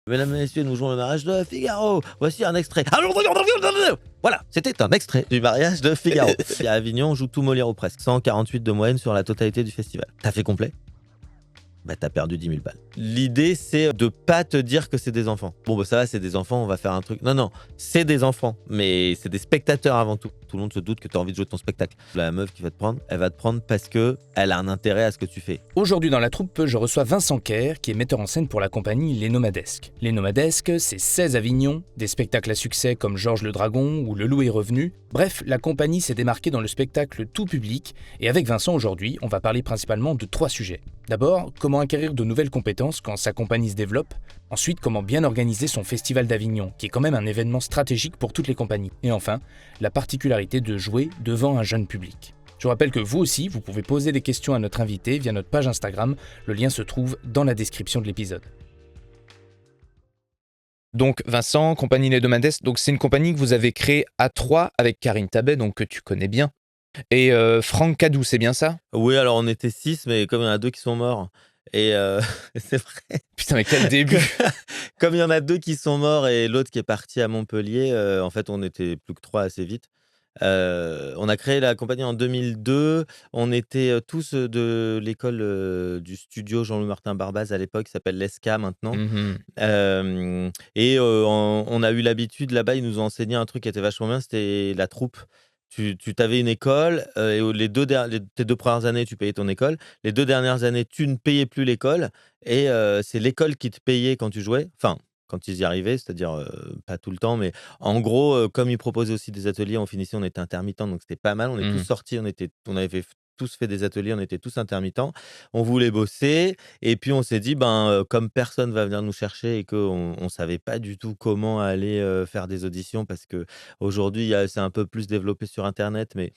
Mesdames et messieurs, nous jouons le mariage de Figaro. Voici un extrait. Voilà, c'était un extrait du mariage de Figaro. Et à Avignon, on joue tout Molière ou presque. 148 de moyenne sur la totalité du festival. T'as fait complet? Bah t'as perdu 10 000 balles. L'idée, c'est de pas te dire que c'est des enfants. Bon, bah ça va, c'est des enfants, on va faire un truc. Non, non, c'est des enfants, mais c'est des spectateurs avant tout. Tout le monde se doute que tu as envie de jouer ton spectacle. La meuf qui va te prendre, elle va te prendre parce que elle a un intérêt à ce que tu fais. Aujourd'hui dans la troupe, je reçois Vincent Kerr, qui est metteur en scène pour la compagnie Les Nomadesques. Les Nomadesques, c'est 16 Avignon, des spectacles à succès comme Georges le Dragon ou Le Loup est revenu. Bref, la compagnie s'est démarquée dans le spectacle tout public, et avec Vincent aujourd'hui, on va parler principalement de 3 sujets. D'abord, comment acquérir de nouvelles compétences quand sa compagnie se développe. Ensuite, comment bien organiser son festival d'Avignon, qui est quand même un événement stratégique pour toutes les compagnies. Et enfin, la particularité de jouer devant un jeune public. Je vous rappelle que vous aussi, vous pouvez poser des questions à notre invité via notre page Instagram. Le lien se trouve dans la description de l'épisode. Donc Vincent, compagnie Les Nomadesques, donc c'est une compagnie que vous avez créée à 3 avec Karine Tabet, donc que tu connais bien. Et Franck Cadou, c'est bien ça? Oui, alors on était 6, mais comme il y en a 2 qui sont morts, et c'est vrai. Putain, mais quel début! Comme il y en a 2 qui sont morts et l'autre qui est parti à Montpellier, en fait, on était plus que 3 assez vite. On a créé la compagnie en 2002. On était, tous, de l'école, du studio Jean-Louis Martin Barbaz à l'époque, qui s'appelle l'ESCA maintenant. Mhm. Et on a eu l'habitude là-bas, ils nous ont enseigné un truc qui était vachement bien, c'était la troupe. Tu avais une école, et tes 2 premières années, tu payais ton école. Les 2 dernières années, tu ne payais plus l'école et c'est l'école qui te payait quand tu jouais. Enfin, quand ils y arrivaient, c'est-à-dire, pas tout le temps, mais en gros, comme ils proposaient aussi des ateliers, on finissait, on était intermittents, donc c'était pas mal. On est tous Mhm. sortis, on avait tous fait des ateliers, on était tous intermittents. On voulait bosser et puis on s'est dit, ben, comme personne va venir nous chercher et qu'on savait pas du tout comment aller, faire des auditions parce qu'aujourd'hui, c'est un peu plus développé sur internet, mais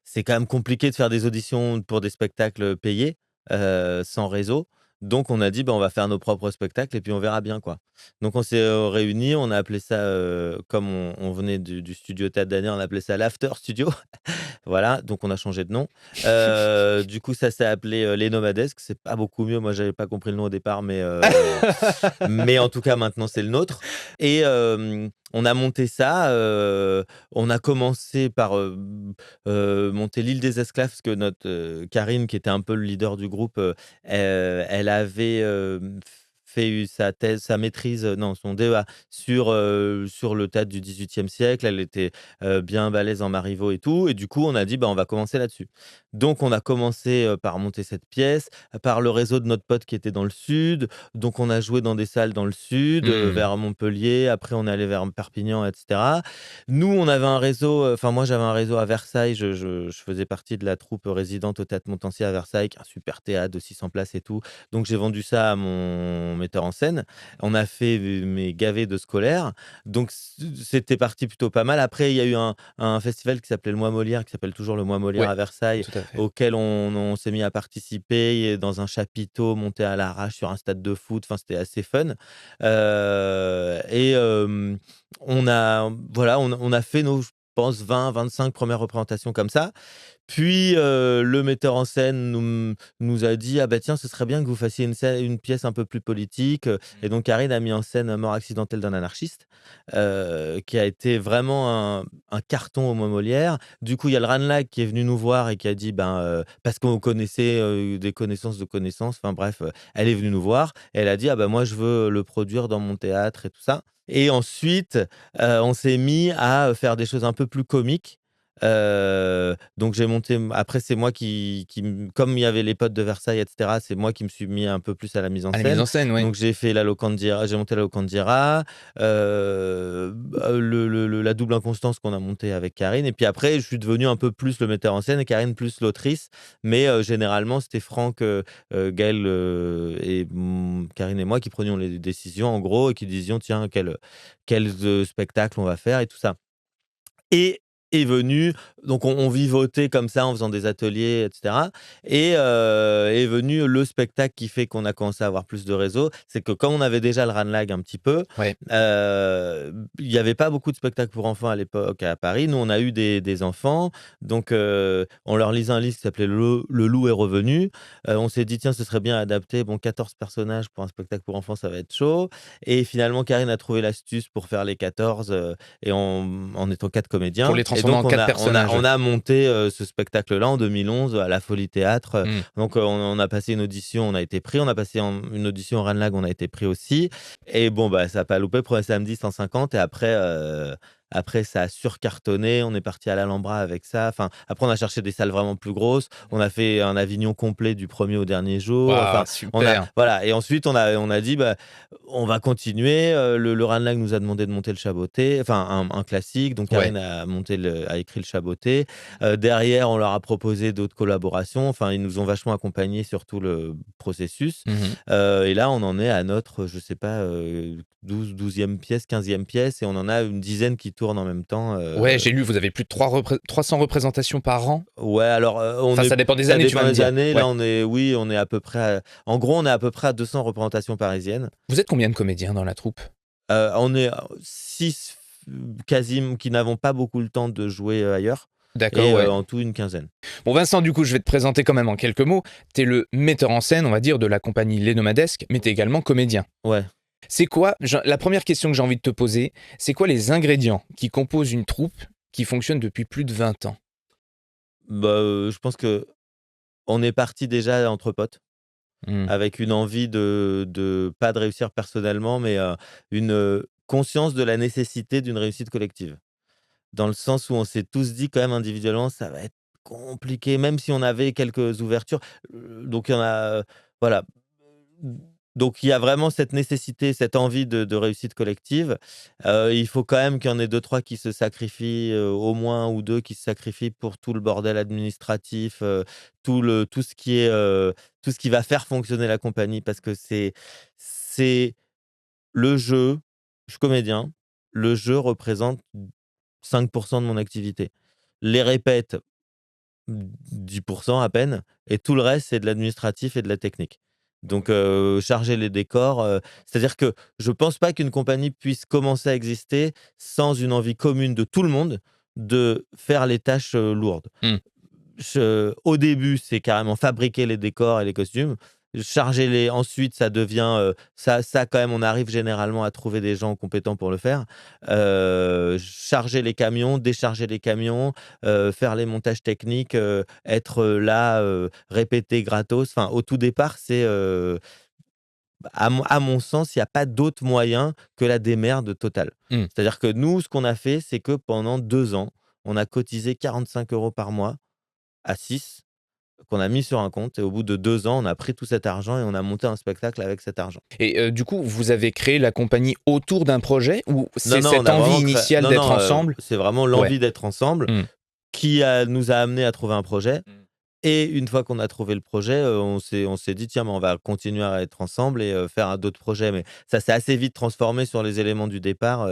c'est quand même compliqué de faire des auditions pour des spectacles payés, sans réseau. Donc on a dit: «Bah, on va faire nos propres spectacles et puis on verra bien, quoi». Donc on s'est, réunis, on a appelé ça, comme on venait du studio Théâtre d'Anières, on a appelé ça l'After Studio. Voilà, donc on a changé de nom. Du coup, ça s'est appelé, Les Nomadesques. C'est pas beaucoup mieux. Moi, j'avais pas compris le nom au départ, mais en tout cas, maintenant, c'est le nôtre. Et on a monté ça. On a commencé par monter l'île des esclaves, parce que notre Karine, qui était un peu le leader du groupe, elle avait fait sa thèse, sa maîtrise, non, son DEA sur le théâtre du XVIIIe siècle. Elle était bien balèze en Marivaux et tout. Et du coup, on a dit, bah, on va commencer là-dessus. Donc, on a commencé par monter cette pièce, par le réseau de notre pote qui était dans le sud. Donc, on a joué dans des salles dans le sud, Mhm. vers Montpellier. Après, on est allé vers Perpignan, etc. Nous, on avait un réseau, enfin, moi, j'avais un réseau à Versailles. Je faisais partie de la troupe résidente au Théâtre Montansier à Versailles, qui est un super théâtre de 600 places et tout. Donc, j'ai vendu ça à mon metteur en scène. On a fait mes gavets de scolaires. Donc, c'était parti plutôt pas mal. Après, il y a eu un festival qui s'appelait le Mois Molière, qui s'appelle toujours le Mois Molière Ouais, à Versailles, tout à fait. auquel on s'est mis à participer dans un chapiteau monté à l'arrache sur un stade de foot. Enfin, c'était assez fun. Et on a fait nos, je pense, 20-25 premières représentations comme ça. Puis, le metteur en scène nous a dit: «Ah bah tiens, ce serait bien que vous fassiez une pièce un peu plus politique», et donc Karine a mis en scène Mort accidentelle d'un anarchiste, qui a été vraiment un carton au Mois Molière. Du coup, il y a le Ranelagh qui est venu nous voir et qui a dit, ben, parce qu'on connaissait, des connaissances de connaissances, enfin bref, elle est venue nous voir et elle a dit: «Ah bah moi je veux le produire dans mon théâtre» et tout ça. Et ensuite, on s'est mis à faire des choses un peu plus comiques. Donc j'ai monté après c'est moi comme il y avait les potes de Versailles et cetera, c'est moi qui me suis mis un peu plus à la mise en À la mise scène. en scène, oui. Donc j'ai fait la Locandira, j'ai monté la Locandira, la double inconstance qu'on a montée avec Karine, et puis après je suis devenu un peu plus le metteur en scène et Karine plus l'autrice. Mais généralement c'était Franck, Gaël, et Karine et moi qui prenions les décisions en gros et qui disions: «Tiens, quel spectacle on va faire?» et tout ça. Et est venu, donc on vivotait comme ça en faisant des ateliers, et cetera, et est venu le spectacle qui fait qu'on a commencé à avoir plus de réseau. C'est que comme on avait déjà le Ranlag un petit peu, Ouais. il y avait pas beaucoup de spectacles pour enfants à l'époque à Paris. Nous, on a eu des enfants, donc on leur lisait un livre qui s'appelait Le loup est revenu. On s'est dit: «Tiens, ce serait bien adapté, bon 14 personnages pour un spectacle pour enfants, ça va être chaud», et finalement Karine a trouvé l'astuce pour faire les 14, et en étant 4 Pour comédiens, les et transformer donc en 4 personnages. on a monté, ce spectacle-là en 2011 à la Folie Théâtre, Mmh. donc on a passé une audition, on a été pris, on a passé une audition au Ranelagh, on a été pris aussi, et bon, bah, ça a pas loupé, premier samedi 150, et après ça a surcartonné, on est parti à l'Alhambra avec ça, enfin, après on a cherché des salles vraiment plus grosses, on a fait un Avignon complet du premier au dernier jour, Waouh, enfin, on a super. voilà, et ensuite on a dit: «Bah, on va continuer», le Ranelagh nous a demandé de monter le Chaboté, enfin un classique, donc Ouais. Karine a écrit le Chaboté. Derrière, on leur a proposé d'autres collaborations, enfin, ils nous ont vachement accompagnés sur tout le processus, Mmh. et là, on en est à notre, je sais pas, 12e pièce, 15e pièce, et on en a une dizaine qui tournent en même temps, Ouais, j'ai lu, vous avez plus de 300 représentations par an? ouais, alors, on Enfin, est ça dépend des ça années, tu dépend vas me des dire. années. Ouais. Là, on est à peu près en gros, on est à peu près à 200 représentations parisiennes. Vous êtes combien de comédiens dans la troupe? On est 6 qui n'avons pas beaucoup le temps de jouer, ailleurs, D'accord, et ouais. en tout une quinzaine. Bon, Vincent, du coup, je vais te présenter quand même en quelques mots. Tu es le metteur en scène, on va dire, de la compagnie Les Nomadesques, mais tu es également comédien. Ouais. C'est quoi, la première question que j'ai envie de te poser, c'est quoi les ingrédients qui composent une troupe qui fonctionne depuis plus de 20 ans? Bah, je pense qu'on est parti déjà entre potes, Mmh. avec une envie de pas de réussir personnellement, mais une, conscience de la nécessité d'une réussite collective. Dans le sens où on s'est tous dit quand même individuellement: «Ça va être compliqué», même si on avait quelques ouvertures, donc il y en a, voilà. Donc il y a vraiment cette nécessité, cette envie de réussite collective. Il faut quand même qu'il y en ait deux trois qui se sacrifient, au moins, ou 2 qui se sacrifient pour tout le bordel administratif, tout ce qui va faire fonctionner la compagnie, parce que c'est le jeu. Je suis comédien, le jeu représente 5 de mon activité. Les répètes, 10 à peine, et tout le reste, c'est de l'administratif et de la technique. Donc charger les décors, c'est-à-dire que je pense pas qu'une compagnie puisse commencer à exister sans une envie commune de tout le monde de faire les tâches, lourdes. Mmh. Au début, c'est carrément fabriquer les décors et les costumes. Charger les Ensuite, ça devient, ça quand même, on arrive généralement à trouver des gens compétents pour le faire. Charger les camions, décharger les camions, faire les montages techniques, être, là, répéter gratos. Enfin, au tout départ, c'est, à mon sens, il y a pas d'autre moyen que la démerde totale. Mmh. C'est-à-dire que nous, ce qu'on a fait, c'est que pendant 2 ans, on a cotisé 45 € par mois à 6, qu'on a mis sur un compte, et au bout de 2 ans, on a pris tout cet argent et on a monté un spectacle avec cet argent. Et du coup, vous avez créé la compagnie autour d'un projet ou Non, c'est non, on cette a envie vraiment créé initiale non, d'être non, ensemble? c'est vraiment Ouais. l'envie d'être ensemble Mmh. qui nous a amenés à trouver un projet. Mmh. Et une fois qu'on a trouvé le projet, on s'est dit: «Tiens, mais on va continuer à être ensemble et faire d'autres projets», mais ça s'est assez vite transformé sur les éléments du départ,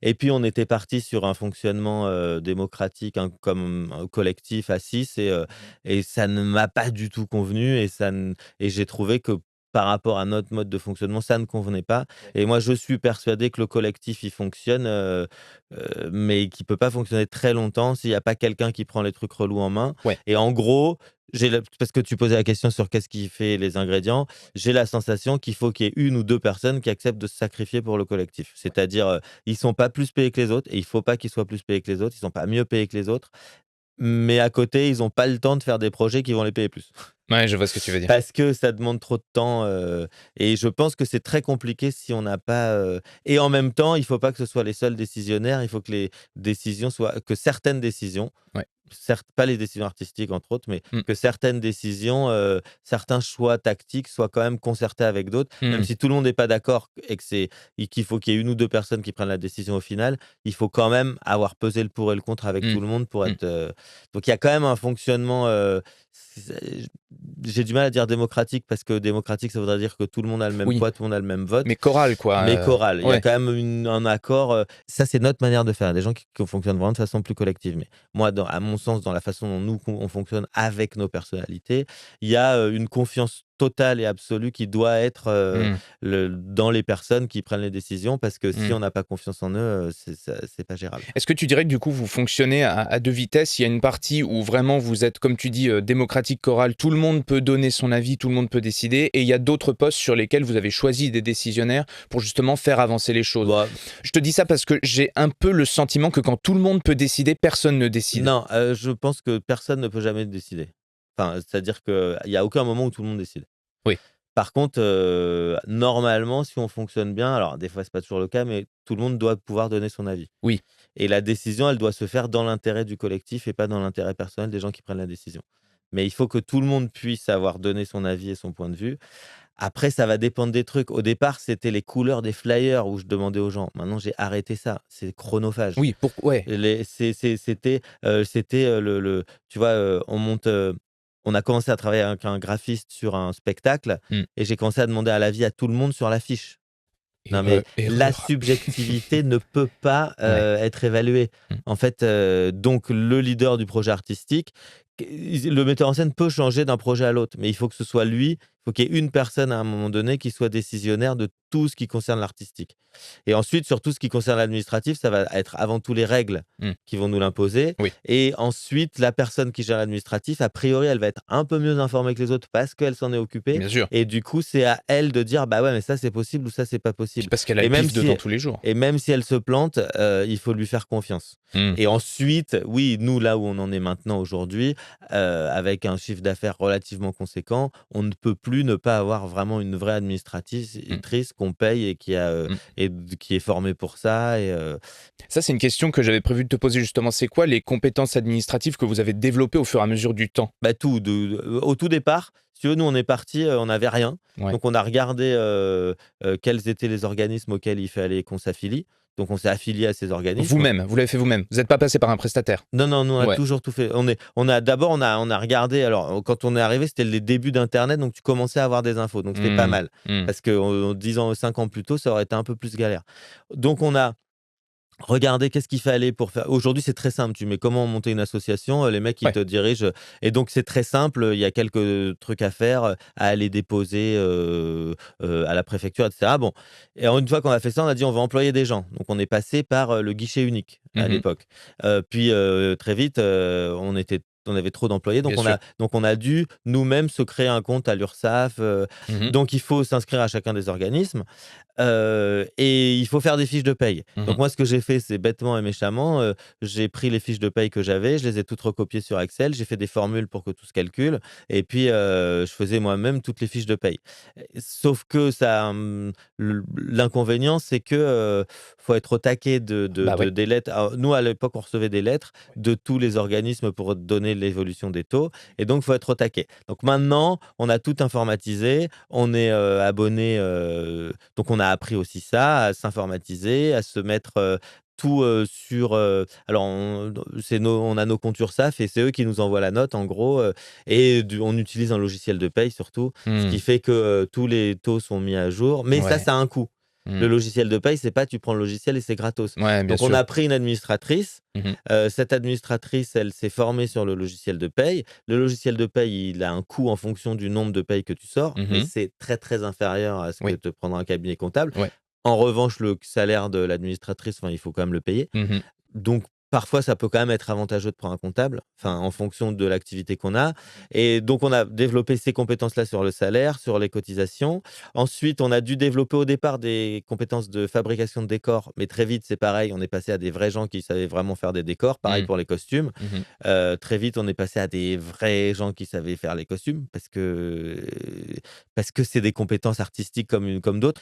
et puis on était parti sur un fonctionnement, démocratique, comme un collectif à 6, et ça ne m'a pas du tout convenu, et j'ai trouvé que par rapport à notre mode de fonctionnement, ça ne convenait pas, et moi je suis persuadé que le collectif, il fonctionne, mais qu'il peut pas fonctionner très longtemps s'il y a pas quelqu'un qui prend les trucs relous en main, Ouais. et en gros, parce que tu posais la question sur qu'est-ce qui fait les ingrédients, j'ai la sensation qu'il faut qu'il y ait une ou 2 personnes qui acceptent de se sacrifier pour le collectif. C'est-à-dire, ils sont pas plus payés que les autres, et il faut pas qu'ils soient plus payés que les autres, ils sont pas mieux payés que les autres, mais à côté, ils ont pas le temps de faire des projets qui vont les payer plus. Ouais, je vois ce que tu veux dire. Parce que ça demande trop de temps, et je pense que c'est très compliqué si on n'a pas, et en même temps, il faut pas que ce soit les seuls décisionnaires, il faut que certaines décisions Ouais. certes pas les décisions artistiques entre autres, mais Mmh. que certaines décisions, certains choix tactiques soient quand même concertés avec d'autres. Même Mmh. si tout le monde n'est pas d'accord et que et qu'il faut qu'il y ait 1 ou 2 personnes qui prennent la décision au final, il faut quand même avoir pesé le pour et le contre avec Mmh. tout le monde pour Mmh. être, donc il y a quand même un fonctionnement, c'est j'ai du mal à dire démocratique parce que démocratique, ça voudrait dire que tout le monde a le même Oui, poids, tout le monde a le même vote, mais chorale quoi, mais choral. Il y a ouais. quand même un accord, ça c'est notre manière de faire. Des gens qui fonctionnent vraiment de façon plus collective. Mais moi, à mon sens, dans la façon dont nous on fonctionne avec nos personnalités, il y a, une confiance totale et absolue qui doit être, Mmh. dans les personnes qui prennent les décisions parce que si Mmh. on n'a pas confiance en eux, c'est pas gérable. Est-ce que tu dirais que du coup vous fonctionnez à 2 vitesses? Il y a une partie où vraiment vous êtes, comme tu dis, démocratique, choral, tout le monde peut donner son avis, tout le monde peut décider et il y a d'autres postes sur lesquels vous avez choisi des décisionnaires pour justement faire avancer les choses? Bah, Je te dis ça parce que j'ai un peu le sentiment que quand tout le monde peut décider, personne ne décide. non, je pense que personne ne peut jamais décider. Enfin, c'est-à-dire qu'il y a aucun moment où tout le monde décide. Oui, Par contre, normalement, si on fonctionne bien, alors des fois, c'est pas toujours le cas, mais tout le monde doit pouvoir donner son avis oui, et la décision, elle doit se faire dans l'intérêt du collectif et pas dans l'intérêt personnel des gens qui prennent la décision. Mais il faut que tout le monde puisse avoir donné son avis et son point de vue. Après, ça va dépendre des trucs. Au départ, c'était les couleurs des flyers où je demandais aux gens. Maintenant, j'ai arrêté ça. C'est chronophage. oui, ouais. C'était, tu vois, on a commencé à travailler avec un graphiste sur un spectacle Mmh. et j'ai commencé à demander à l'avis à tout le monde sur l'affiche. Non, mais la Erreur. subjectivité ne peut pas, Ouais. être évaluée. Mmh. En fait, donc le leader du projet artistique, le metteur en scène peut changer d'un projet à l'autre, mais il faut que ce soit lui, il faut qu'il y ait une personne à un moment donné qui soit décisionnaire de tout ce qui concerne l'artistique. Et ensuite, sur tout ce qui concerne l'administratif, ça va être avant tout les règles Mmh. qui vont nous l'imposer. Oui, Et ensuite, la personne qui gère l'administratif, a priori, elle va être un peu mieux informée que les autres parce qu'elle s'en est occupée. bien sûr. Et du coup, c'est à elle de dire: «Bah, ouais, mais ça, c'est possible ou ça, c'est pas Puis possible». parce qu'elle a Et le même pif si dedans tous les jours. et même si elle se plante, il faut lui faire confiance. Mmh. Et ensuite, oui, nous, là où on en est maintenant aujourd'hui, avec un chiffre d'affaires relativement conséquent, on ne peut plus ne pas avoir vraiment une vraie Mmh. administratrice qu'on paye et Mmh. qui est formée pour ça et Ça, c'est une question que j'avais prévu de te poser justement. C'est quoi les compétences administratives que vous avez développées au fur et à mesure du temps? bah, tout au tout départ, si tu veux, nous, on est partis, on n'avait rien. Ouais. Donc on a regardé, quels étaient les organismes auxquels il fallait qu'on s'affilie. Donc on s'est affilié à ces organismes. Vous l'avez fait vous-même. Vous n'êtes pas passé par un prestataire? Non, non, nous, on a Ouais. toujours tout fait. On a d'abord, on a regardé alors, quand on est arrivé, c'était les débuts d'internet, donc tu commençais à avoir des infos, donc c'était pas Mmh. mal. Mmh. Parce que, 10 ans, 5 ans plus tôt, ça aurait été un peu plus galère. Donc on a regardez qu'est-ce qu'il fallait pour faire aujourd'hui, c'est très simple. Tu mets comment monter une association, les mecs, ils Ouais. te dirigent, et donc c'est très simple, il y a quelques trucs à faire, à aller déposer, à la préfecture et cetera. Bon et alors une fois qu'on a fait ça, on a dit: «On va employer des gens». Donc on est passé par, le guichet unique à Mmh. l'époque. Puis, très vite, on avait trop d'employés, Bien sûr. donc on a dû nous-mêmes se créer un compte à l'URSSAF, Mmh. donc il faut s'inscrire à chacun des organismes. Et il faut faire des fiches de paye. Donc Mmh. moi, ce que j'ai fait, c'est bêtement et méchamment, j'ai pris les fiches de paye que j'avais, je les ai toutes recopiées sur Excel, j'ai fait des formules pour que tout se calcule et puis, je faisais moi-même toutes les fiches de paye. Sauf que l'inconvénient, c'est que, faut être au taquet Bah, ouais. des lettres. Alors nous, à l'époque, on recevait des lettres de tous les organismes pour donner l'évolution des taux et donc faut être au taquet. Donc maintenant, on a tout informatisé, on est, abonné, donc on a appris aussi ça, à s'informatiser, à se mettre, tout, sur, alors on a nos comptes URSSAF et c'est eux qui nous envoient la note en gros, et on utilise un logiciel de paye surtout, ce qui Mmh. fait que, tous les taux sont mis à jour, mais Ouais. ça a un coût. Le Mmh. logiciel de paye, c'est pas tu prends le logiciel et c'est gratos. Ouais, bien Donc on sûr. a pris une administratrice, Mmh. cette administratrice, elle s'est formée sur le logiciel de paye. Le logiciel de paye, il a un coût en fonction du nombre de payes que tu sors, mais Mmh. c'est très, très inférieur à ce que Oui. te prendra un cabinet comptable. Ouais. En revanche, le salaire de l'administratrice, enfin, il faut quand même le payer. Mmh. Donc, parfois, ça peut quand même être avantageux de prendre un comptable, enfin, en fonction de l'activité qu'on a. Et donc, on a développé ces compétences-là sur le salaire, sur les cotisations. Ensuite, on a dû développer au départ des compétences de fabrication de décors, mais très vite, c'est pareil, on est passé à des vrais gens qui savaient vraiment faire des décors. Pareil Mmh. pour les costumes. Mmh. Très vite, on est passé à des vrais gens qui savaient faire les costumes parce que c'est des compétences artistiques comme d'autres.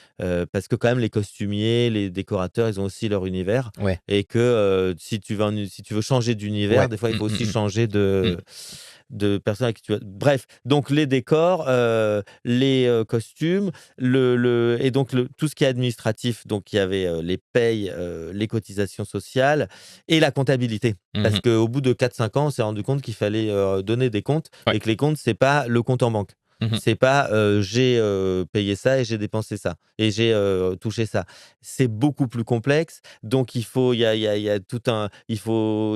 Parce que quand même les costumiers, les décorateurs, ils ont aussi leur univers Ouais. et que, si tu si tu veux changer d'univers, Ouais. des fois, il faut aussi Mmh. changer de personnes avec qui tu vas bref, donc les décors, les, costumes, et donc tout ce qui est administratif, donc il y avait, les payes, les cotisations sociales et la comptabilité. Parce Mmh. qu'au bout de 4-5 ans, on s'est rendu compte qu'il fallait, donner des comptes Ouais. et que les comptes, c'est pas le compte en banque. Mmh. C'est pas, j'ai, payé ça et j'ai dépensé ça et j'ai, touché ça. C'est beaucoup plus complexe, donc il y a tout un il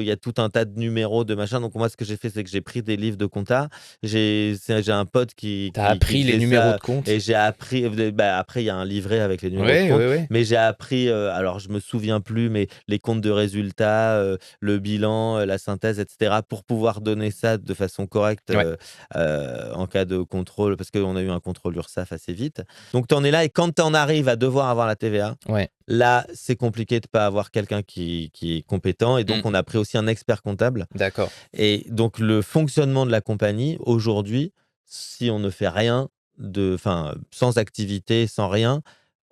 y a tout un tas de numéros, de machin. Donc moi, ce que j'ai fait, c'est que j'ai pris des livres de compta. J'ai un pote Tu qui appris les faisait numéros de ça compte? et j'ai appris, après il y a un livret avec les numéros de Ouais, compte, ouais, ouais. mais j'ai appris, alors je me souviens plus, mais les comptes de résultats, le bilan, la synthèse et cetera, pour pouvoir donner ça de façon correcte, Ouais. en cas de contrôle, parce qu'on a eu un contrôle URSSAF assez vite. Donc tu en es là et quand tu en arrives à devoir avoir la TVA, Ouais. là, c'est compliqué de pas avoir quelqu'un qui est compétent et donc Mmh. on a pris aussi un expert comptable D'accord. et donc le fonctionnement de la compagnie aujourd'hui, si on ne fait rien sans activité, sans rien,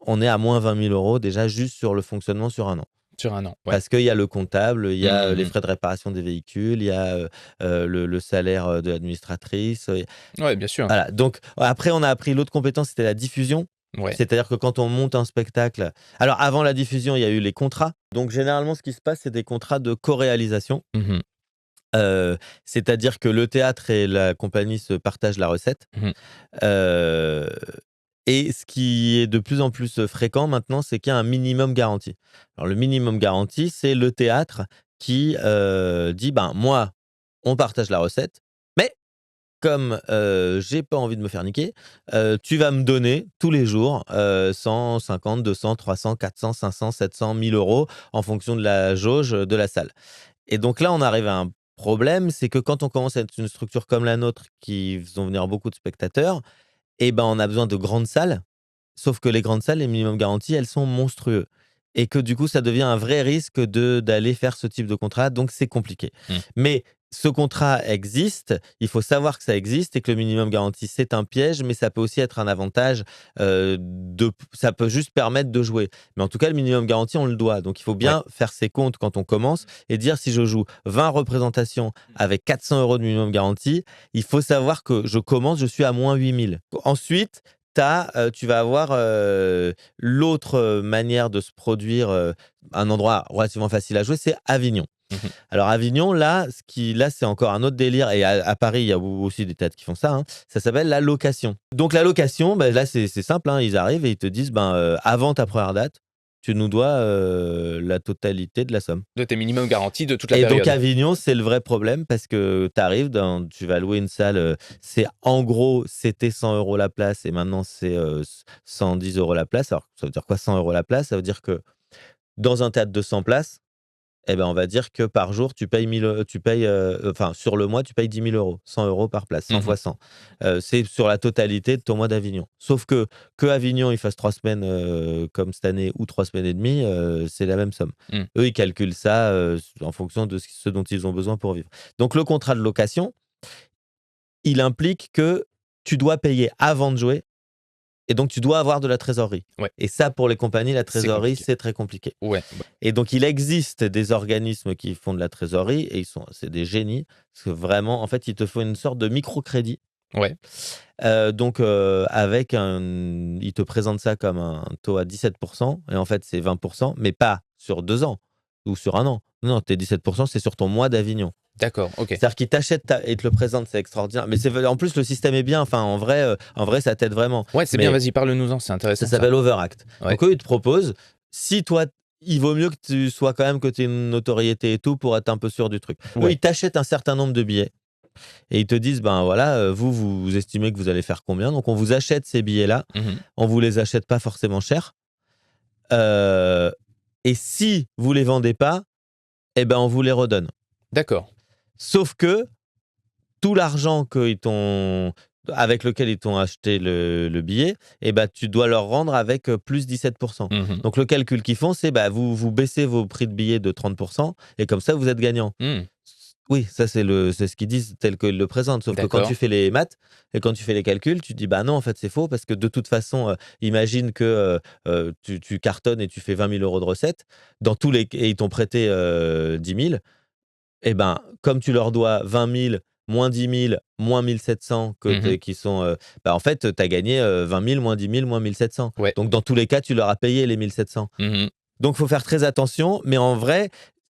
on est à moins 20 000 € déjà juste sur le fonctionnement sur un an. Sur un an, ouais. Parce qu'il y a le comptable, il y a, les Mmh. frais de réparation des véhicules, il y a, le salaire, de l'administratrice, Ouais, bien sûr. voilà. Donc après on a appris l'autre compétence, c'était la diffusion. Ouais. C'est-à-dire que quand on monte un spectacle, alors avant la diffusion, il y a eu les contrats. Donc généralement, ce qui se passe, c'est des contrats de co-réalisation. Mmh. Heu, C'est-à-dire que le théâtre et la compagnie se partagent la recette. Mmh. Heu et ce qui est de plus en plus, fréquent maintenant, c'est qu'il y a un minimum garanti. Alors le minimum garanti, c'est le théâtre qui, dit: «Ben, moi, on partage la recette, mais comme, j'ai pas envie de me faire niquer, tu vas me donner tous les jours, 150, 200, 300, 400, 500, 700, 1 000 € en fonction de la jauge, de la salle». Et donc là, on arrive à un problème, c'est que quand on commence à être une structure comme la nôtre qui faisons venir beaucoup de spectateurs, et ben, on a besoin de grandes salles. Sauf que les grandes salles, les minimums garantis, elles sont monstrueux et que du coup, ça devient un vrai risque d'aller faire ce type de contrat, donc c'est compliqué. Mmh. Mais ce contrat existe, il faut savoir que ça existe et que le minimum garanti, c'est un piège, mais ça peut aussi être un avantage, ça peut juste permettre de jouer. Mais en tout cas, le minimum garanti, on le doit. Donc il faut Ouais. bien faire ses comptes quand on commence et dire si je joue 20 représentations avec 400 € de minimum garanti, il faut savoir que je commence, je suis à moins 8 000. Ensuite, tu vas avoir, l'autre, manière de se produire, un endroit relativement facile à jouer, c'est Avignon. Mmh. Alors Avignon, là, c'est encore un autre délire et à Paris, il y a aussi des théâtres qui font ça, hein. Ça s'appelle la location. Donc la location, bah, là, c'est simple, hein, ils arrivent et ils te disent: «Ben, avant ta première date, tu nous dois, la totalité de la somme». De tes minimums garantis de toute la Et donc période? Avignon, c'est le vrai problème parce que tu vas louer une salle, en gros, c'était 100 € la place et maintenant c'est, 110 € la place. Alors ça veut dire quoi 100 € la place? Ça veut dire que dans un théâtre de 100 places, eh ben, on va dire que par jour, sur le mois, tu payes 10 000 €, 100 € par place, 100 Mmh. fois 100. C'est sur la totalité de ton mois d'Avignon. Sauf que Avignon, il fasse 3 semaines, comme cette année ou 3 semaines et demie, c'est la même somme. Mmh. Eux, ils calculent ça, en fonction de ce dont ils ont besoin pour vivre. Donc le contrat de location, il implique que tu dois payer avant de jouer et donc tu dois avoir de la trésorerie. Ouais. Et ça, pour les compagnies, la C'est trésorerie, compliqué. c'est très compliqué. Ouais, bah, Et donc, il existe des organismes qui font de la trésorerie et c'est des génies. Parce que vraiment, en fait, il te faut une sorte de microcrédit. ouais. Donc, ils te présentent ça comme un taux à 17% et en fait, c'est 20%, mais pas sur 2 ans ou sur un an. Non, tes 17%, c'est sur ton mois d'Avignon. D'accord, OK. C'est-à-dire qu'ils t'achètent et te le présentent, c'est extraordinaire. Mais en plus, le système est bien. Enfin, en vrai, ça t'aide vraiment. Ouais, c'est bien, Mais vas-y, parle-nous-en, c'est ça intéressant ça. s'appelle Overact. Ouais. Donc eux, ils te proposent, si toi, il vaut mieux que tu sois quand même que tu aies une notoriété et tout pour être un peu sûr du truc. Eux, Ouais. ils t'achètent un certain nombre de billets et ils te disent, ben voilà, vous estimez que vous allez faire combien? Donc on vous achète ces billets-là, Mmh. on vous les achète pas forcément cher. Heu et si vous les vendez pas, eh ben, on vous les redonne. D'accord. Sauf que tout l'argent avec lequel ils t'ont acheté le billet, eh ben, tu dois leur rendre avec, plus 17%. Mmh. Donc le calcul qu'ils font, c'est, bah, vous baissez vos prix de billets de 30% et comme ça, vous êtes gagnant. Mmh. Oui, ça c'est ce qu'ils disent tel qu'ils le présentent. Sauf que quand tu D'accord. fais les maths et quand tu fais les calculs, tu te dis: «Bah non, en fait, c'est faux parce que de toute façon, imagine que, tu cartonnes et tu fais 20 000 € de recettes. Dans tous les et ils t'ont prêté, 10 000. Et ben, comme tu leur dois 20 000 moins 10 000 moins 1 700 Mmh. qui sont, bah, en fait, tu as gagné, 20 000 moins 10 000 moins 1 700. Ouais. Donc dans tous les cas, tu leur as payé les 1 700. Mmh. Donc il faut faire très attention, mais en vrai,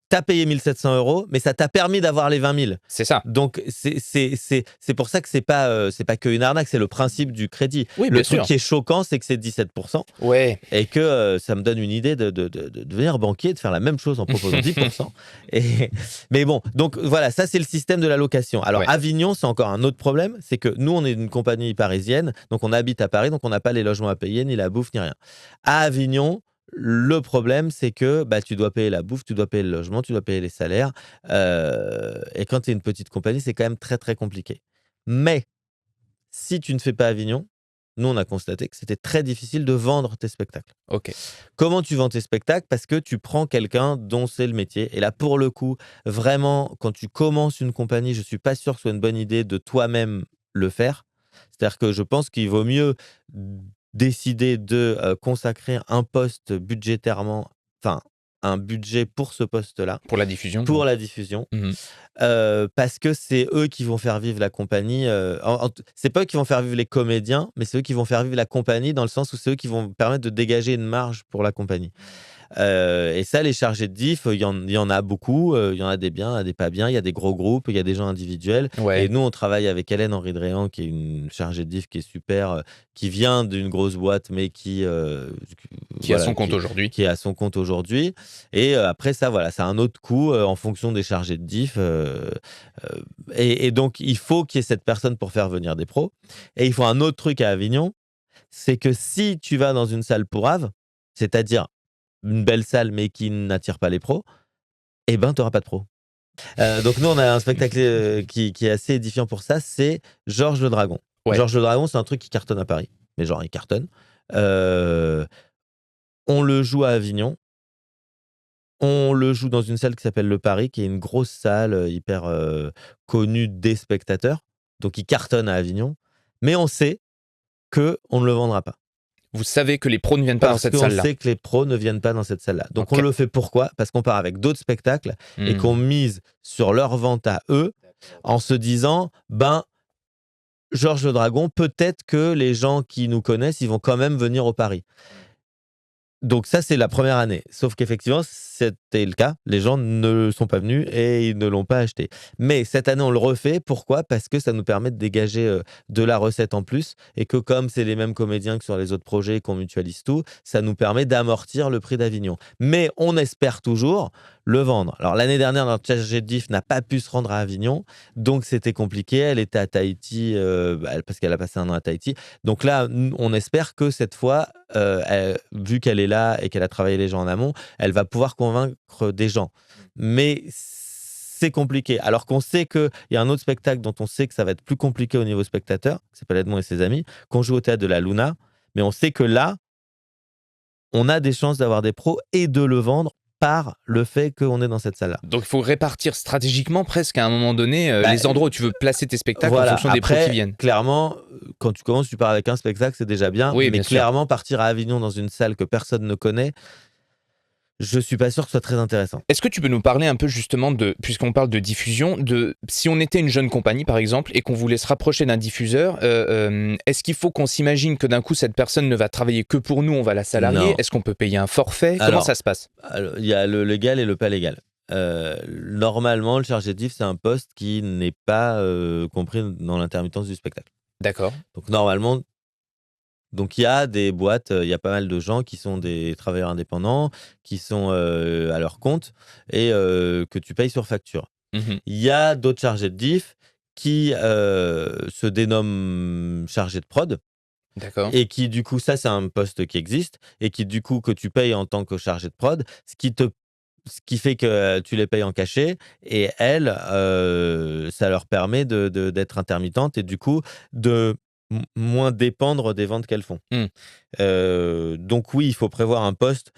tu as payé 1 700 €, mais ça t'a permis d'avoir les 20 000. C'est ça. Donc c'est pour ça que c'est pas qu'une arnaque, c'est le principe du crédit. Oui, Le bien truc sûr. qui est choquant, c'est que c'est 17 Ouais. et que, ça me donne une idée de devenir banquier, de faire la même chose en proposant 10 et mais bon, donc voilà, ça c'est le système de la location. Alors Ouais. Avignon, c'est encore un autre problème, c'est que nous, on est une compagnie parisienne, donc on habite à Paris, donc on n'a pas les logements à payer, ni la bouffe, ni rien. À Avignon, le problème, c'est que, bah, tu dois payer la bouffe, tu dois payer le logement, tu dois payer les salaires, et quand tu es une petite compagnie, c'est quand même très, très compliqué. Mais si tu ne fais pas Avignon, nous, on a constaté que c'était très difficile de vendre tes spectacles. OK. Comment tu vends tes spectacles? Parce que tu prends quelqu'un dont c'est le métier. Et là, pour le coup, vraiment, quand tu commences une compagnie, je suis pas sûr que ce soit une bonne idée de toi-même le faire. C'est-à-dire que je pense qu'il vaut mieux décider de consacrer un poste budgétairement, enfin, un budget pour ce poste-là, Pour la diffusion, pour donc. la diffusion, Mmh. parce que c'est eux qui vont faire vivre la compagnie, c'est pas eux qui vont faire vivre les comédiens, mais c'est eux qui vont faire vivre la compagnie dans le sens où c'est eux qui vont permettre de dégager une marge pour la compagnie. Et ça, les chargés de diff, il y en a beaucoup, il y en a des biens, il y en a des pas bien, il y a des gros groupes, il y a des gens individuels et Ouais. nous, on travaille avec Hélène Henry-Dréan qui est une chargée de diff qui est super, qui vient d'une grosse boîte mais qui, Qui a voilà, son compte aujourd'hui. qui est à son compte aujourd'hui et après ça, voilà, c'est un autre coût, en fonction des chargés de diff, et donc il faut qu'il y ait cette personne pour faire venir des pros et il faut un autre truc à Avignon, c'est que si tu vas dans une salle pourrave, c'est-à-dire une belle salle, mais qui n'attire pas les pros, eh ben, tu auras pas de pros. Donc nous, on a un spectacle, qui est assez édifiant pour ça, c'est Georges le Dragon. Ouais. Georges le Dragon, c'est un truc qui cartonne à Paris, mais genre il cartonne. Heu, on le joue à Avignon. On le joue dans une salle qui s'appelle Le Paris, qui est une grosse salle, hyper, connue des spectateurs, donc il cartonne à Avignon, mais on sait qu'on ne le vendra pas. Vous savez que les pros ne viennent pas dans Parce cette qu'on salle-là? sait que les pros ne viennent pas dans cette salle-là. Donc on OK. le fait pourquoi? Parce qu'on part avec d'autres spectacles et qu'on Mmh. mise sur leur vente à eux, en se disant: «Ben, Georges le Dragon, peut-être que les gens qui nous connaissent, ils vont quand même venir au Paris». Donc ça, c'est la première année. Sauf qu'effectivement, c'était le cas. Les gens ne sont pas venus et ils ne l'ont pas acheté. Mais cette année, on le refait. Pourquoi? Parce que ça nous permet de dégager, de la recette en plus et que comme c'est les mêmes comédiens que sur les autres projets, qu'on mutualise tout, ça nous permet d'amortir le prix d'Avignon. Mais on espère toujours le vendre. Alors l'année dernière, notre chargée de diff n'a pas pu se rendre à Avignon, donc c'était compliqué. Elle était à Tahiti, parce qu'elle a passé un an à Tahiti. Donc là, on espère que cette fois, vu qu'elle est là et qu'elle a travaillé les gens en amont, elle va pouvoir convaincre des gens. Mais c'est compliqué. Alors qu'on sait qu'il y a un autre spectacle dont on sait que ça va être plus compliqué au niveau spectateur, qui s'appelle Edmond et ses amis, qu'on joue au théâtre de la Luna. Mais on sait que là, on a des chances d'avoir des pros et de le vendre par le fait qu'on est dans cette salle-là. Donc il faut répartir stratégiquement presque à un moment donné, Bah, les endroits où tu veux placer tes spectacles en voilà, fonction des pros qui après, viennent. clairement, quand tu commences, tu pars avec un spectacle, c'est déjà bien. Oui, Mais bien sûr. clairement, partir à Avignon dans une salle que personne ne connaît, je suis pas sûr que ce soit très intéressant. Est-ce que tu peux nous parler un peu justement de, puisqu'on parle de diffusion, de si on était une jeune compagnie par exemple et qu'on voulait se rapprocher d'un diffuseur, est-ce qu'il faut qu'on s'imagine que d'un coup cette personne ne va travailler que pour nous, on va la salarier? Non. Est-ce qu'on peut payer un forfait? Comment Alors, ça se passe? il y a le légal et le pas légal. Normalement, le chargé de diff, c'est un poste qui n'est pas compris dans l'intermittence du spectacle. D'accord. Donc normalement, donc il y a des boîtes, il y a pas mal de gens qui sont des travailleurs indépendants, qui sont à leur compte et que tu payes sur facture. Mmh. Il y a d'autres chargés de diff qui se dénomment chargés de prod D'accord. et qui du coup, ça c'est un poste qui existe et qui du coup que tu payes en tant que chargé de prod, ce qui fait que tu les payes en cachet et elles, ça leur permet d'être intermittentes et du coup de moins dépendre des ventes qu'elles font. Mmh. Donc oui, il faut prévoir un poste.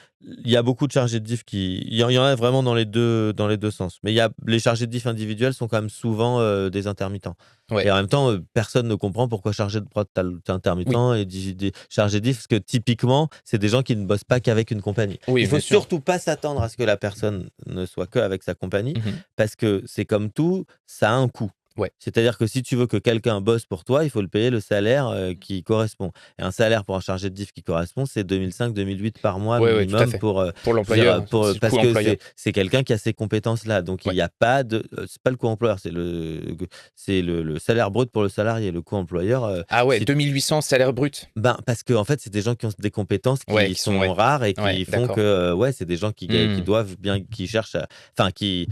Il y a beaucoup de chargés de diff il y en a vraiment dans les deux sens. Mais il y a les chargés de diff individuels sont quand même souvent, des intermittents Ouais. et en même temps, personne ne comprend pourquoi chargé de prod, t'es intermittent Oui. et des chargés de diff parce que typiquement, c'est des gens qui ne bossent pas qu'avec une compagnie. Oui, Il faut bien sûr. surtout pas s'attendre à ce que la personne ne soit qu'avec sa compagnie Mmh. parce que c'est comme tout, ça a un coût. Ouais. C'est-à-dire que si tu veux que quelqu'un bosse pour toi, il faut le payer le salaire, qui correspond. Et un salaire pour un chargé de diff qui correspond, c'est 2005-2008 par mois Ouais, ouais, tout à minimum fait. pour, Pour je veux dire, l'employeur, c'est le parce coût que employeur. c'est quelqu'un qui a ces compétences-là. Donc il Ouais. y a pas de, c'est pas le coût employeur, c'est le salaire brut pour le salarié. Le coût employeur, Ah ouais, c'est 2 800 salaire brut? ben, parce qu'en fait, c'est des gens qui ont des compétences Ouais, qui qui sont sont ouais. rares et Ouais, qui font que, d'accord. ouais, c'est des gens qui Mmh. doivent bien qui cherchent à enfin, qui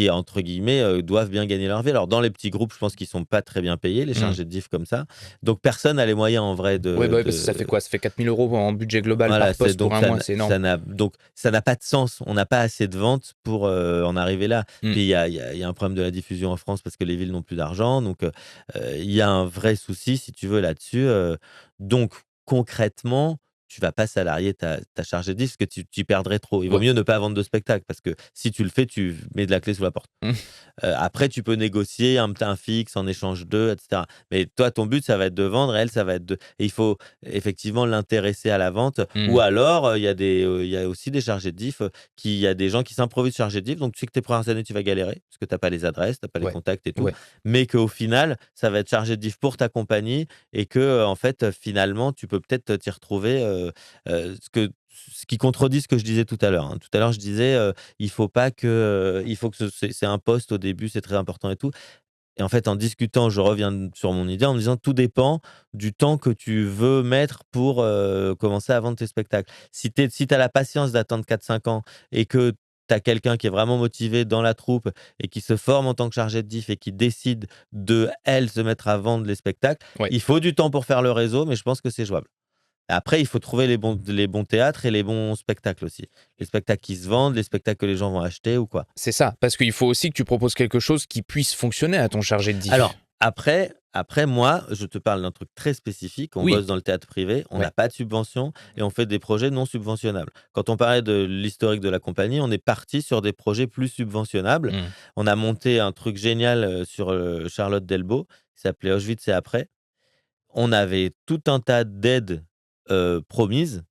entre guillemets, «doivent bien gagner leur vie». Alors dans les petits groupes, je pense qu'ils sont pas très bien payés, les Mmh. chargés de diff comme ça. Donc personne n'a les moyens en vrai Ouais, de bah, oui, parce que de ça fait quoi? Ça fait 4 000 € en budget global voilà, par c'est poste pour donc un mois, c'est énorme. ça n'a pas de sens. On n'a pas assez de ventes pour, en arriver là. Mmh. Puis il y a un problème de la diffusion en France parce que les villes n'ont plus d'argent. Donc, il y a un vrai souci si tu veux là-dessus, donc concrètement, tu vas pas salarier ta chargée de disques, parce que tu perdrais trop. Il vaut Ouais. mieux ne pas vendre de spectacle parce que si tu le fais, tu mets de la clé sous la porte. Mmh. Après, tu peux négocier un fixe en échange d'eux, et cetera. Mais toi, ton but, ça va être de vendre, elle, ça va être de et il faut effectivement l'intéresser à la vente ou Mmh. alors, il y a aussi des chargés de diff, il y a des gens qui s'improvisent chargés de diff, donc tu sais que tes premières années, tu vas galérer parce que tu as pas les adresses, tu as pas les Ouais. contacts et tout, Ouais. mais qu'au final, ça va être chargé de diff pour ta compagnie et que, en fait, finalement, tu peux peut-être t'y retrouver, ce qui contredit ce que je disais tout à l'heure, hein. Tout à l'heure, je disais, il faut pas que, il faut que c'est un poste au début, c'est très important et tout et en fait, en discutant, je reviens sur mon idée en me disant: «Tout dépend du temps que tu veux mettre pour, commencer à vendre tes spectacles». Si tu as la patience d'attendre 4-5 ans et que tu as quelqu'un qui est vraiment motivé dans la troupe et qui se forme en tant que chargé de diff et qui décide de, elle, se mettre à vendre les spectacles, Ouais. il faut du temps pour faire le réseau, mais je pense que c'est jouable. Après, il faut trouver les bons théâtres et les bons spectacles aussi. Les spectacles qui se vendent, les spectacles que les gens vont acheter ou quoi. C'est ça, parce qu'il faut aussi que tu proposes quelque chose qui puisse fonctionner à ton chargé de diff. Alors, après moi, je te parle d'un truc très spécifique. On Oui. bosse dans le théâtre privé, on Ouais. n'a pas de subvention et on fait des projets non subventionnables. Quand on parlait de l'historique de la compagnie, on est parti sur des projets plus subventionnables. Mmh. On a monté un truc génial, sur, Charlotte Delbo, qui s'appelait Auschwitz et après. On avait tout un tas d'aides, promises.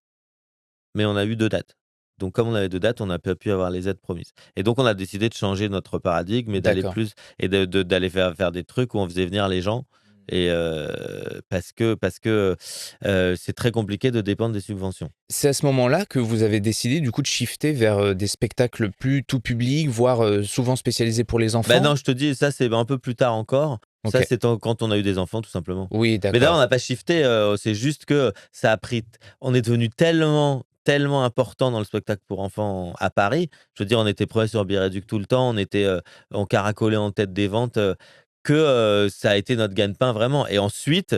Mais on a eu 2 dates. Donc comme on avait 2 dates, on n'a pas pu avoir les aides promises et donc on a décidé de changer notre paradigme et d'aller D'accord. plus et d'aller faire des trucs où on faisait venir les gens et parce que, c'est très compliqué de dépendre des subventions. C'est à ce moment-là que vous avez décidé du coup de shifter vers, des spectacles plus tout public, voire, souvent spécialisés pour les Ben enfants? non, je te dis, ça, c'est un peu plus tard encore. Ça, OK. c'est quand on a eu des enfants, tout simplement. Oui, Mais d'ailleurs, on n'a d'accord. pas shifté, c'est juste que ça a pris on est devenu tellement, tellement important dans le spectacle pour enfants à Paris. Je veux dire, on était 1 sur Biréduc tout le temps, on caracolait en tête des ventes, que, ça a été notre gagne-pain vraiment et ensuite,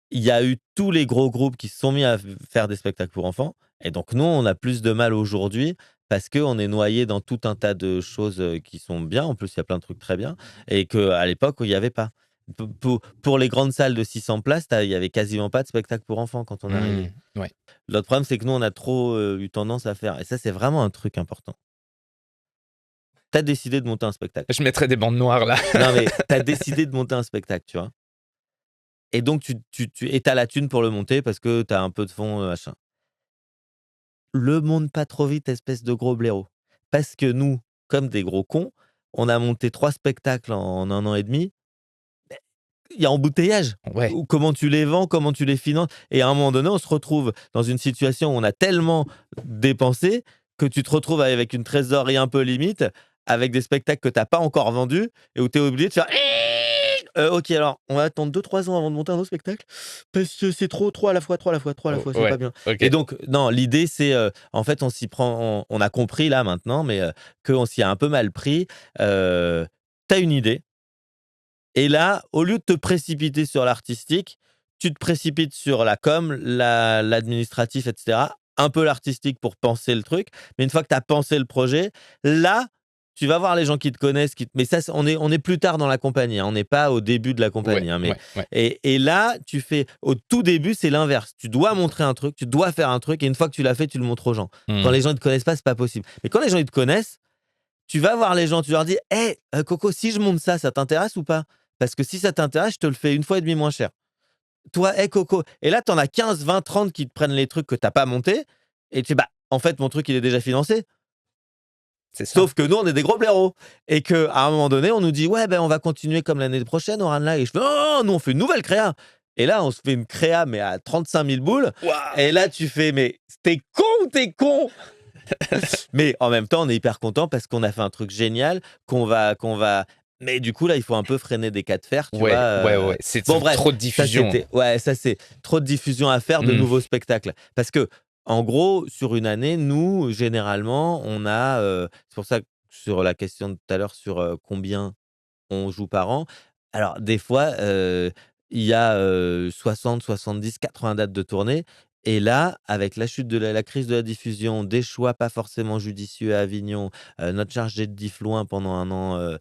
il y a eu tous les gros groupes qui se sont mis à faire des spectacles pour enfants et donc nous, on a plus de mal aujourd'hui parce qu'on est noyé dans tout un tas de choses, qui sont bien. En plus, il y a plein de trucs très bien et qu'à l'époque, il y avait pas. Pour les grandes salles de 600 places, il y avait quasiment pas de spectacle pour enfants quand on est Mmh. arrivé. Ouais. L'autre problème, c'est que nous, on a trop, eu tendance à faire et ça, c'est vraiment un truc important. Tu as décidé de monter un spectacle. Je mettrais des bandes noires là. Non, mais tu as décidé de monter un spectacle, tu vois? Et donc tu as la thune pour le monter parce que tu as un peu de fonds, machin. Le monte pas trop vite, espèce de gros blaireau. Parce que nous, comme des gros cons, on a monté 3 spectacles en 1 an et demi. Il y a embouteillage. Ouais. Ou comment tu les vends, comment tu les finances et à un moment donné, on se retrouve dans une situation où on a tellement dépensé que tu te retrouves avec une trésorerie un peu limite, avec des spectacles que tu as pas encore vendus et où tu es obligé de faire: OK, alors on va attendre 2-3 ans avant de monter un autre spectacle parce que c'est trop à la fois, trop à la fois, trop à la O fois, c'est ouais. pas bien» et OK. donc non, l'idée c'est, en fait, on s'y prend on a compris là maintenant, mais qu'on s'y a un peu mal pris. Tu as une idée et là, au lieu de te précipiter sur l'artistique, tu te précipites sur la com, l'administratif et cetera. Un peu l'artistique pour penser le truc, mais une fois que tu as pensé le projet, là tu vas voir les gens qui te connaissent, mais ça, on est plus tard dans la compagnie, hein, on n'est pas au début de la Ouais, compagnie, hein, ouais, ouais. et là, au tout début, c'est l'inverse. Tu dois montrer un truc, tu dois faire un truc, et une fois que tu l'as fait, tu le montres aux gens. Quand Mmh. les gens ne te connaissent pas, c'est pas possible. Mais quand les gens ils te connaissent, tu vas voir les gens, tu leur dis, hé, Coco, si je monte ça, ça t'intéresse ou pas? Parce que si ça t'intéresse, je te le fais une fois et demi moins cher. Toi, hé, Coco. Et là, t'en as 15, 20, 30 qui te prennent les trucs que t'as pas montés, et tu dis, bah, en fait, mon truc, il est déjà financé. C'est ça. Sauf que nous, on est des gros blaireaux. Et qu'à un moment donné, on nous dit, ouais, ben, on va continuer comme l'année prochaine au Ranelagh. Et je fais, oh, nous, on fait une nouvelle créa. Et là, on se fait une créa, mais à 35 000 boules. Waouh! Et là, tu fais, mais t'es con ou t'es con? Mais en même temps, on est hyper content parce qu'on a fait un truc génial, qu'on va. Mais du coup, là, il faut un peu freiner des cas de fer, tu vois. Ouais, ouais, ouais. C'est Bon, bref, trop de ça, diffusion. c'était. Ouais, ça, c'est trop de diffusion à faire de Mmh. nouveaux spectacles. Parce que, en gros, sur une année, nous, généralement, on a. C'est pour ça que sur la question de tout à l'heure sur combien on joue par an. Alors, des fois, il y a 60, 70, 80 dates de tournée. Et là, avec la chute de la crise de la diffusion, des choix pas forcément judicieux à Avignon, notre chargé de diff loin pendant un an,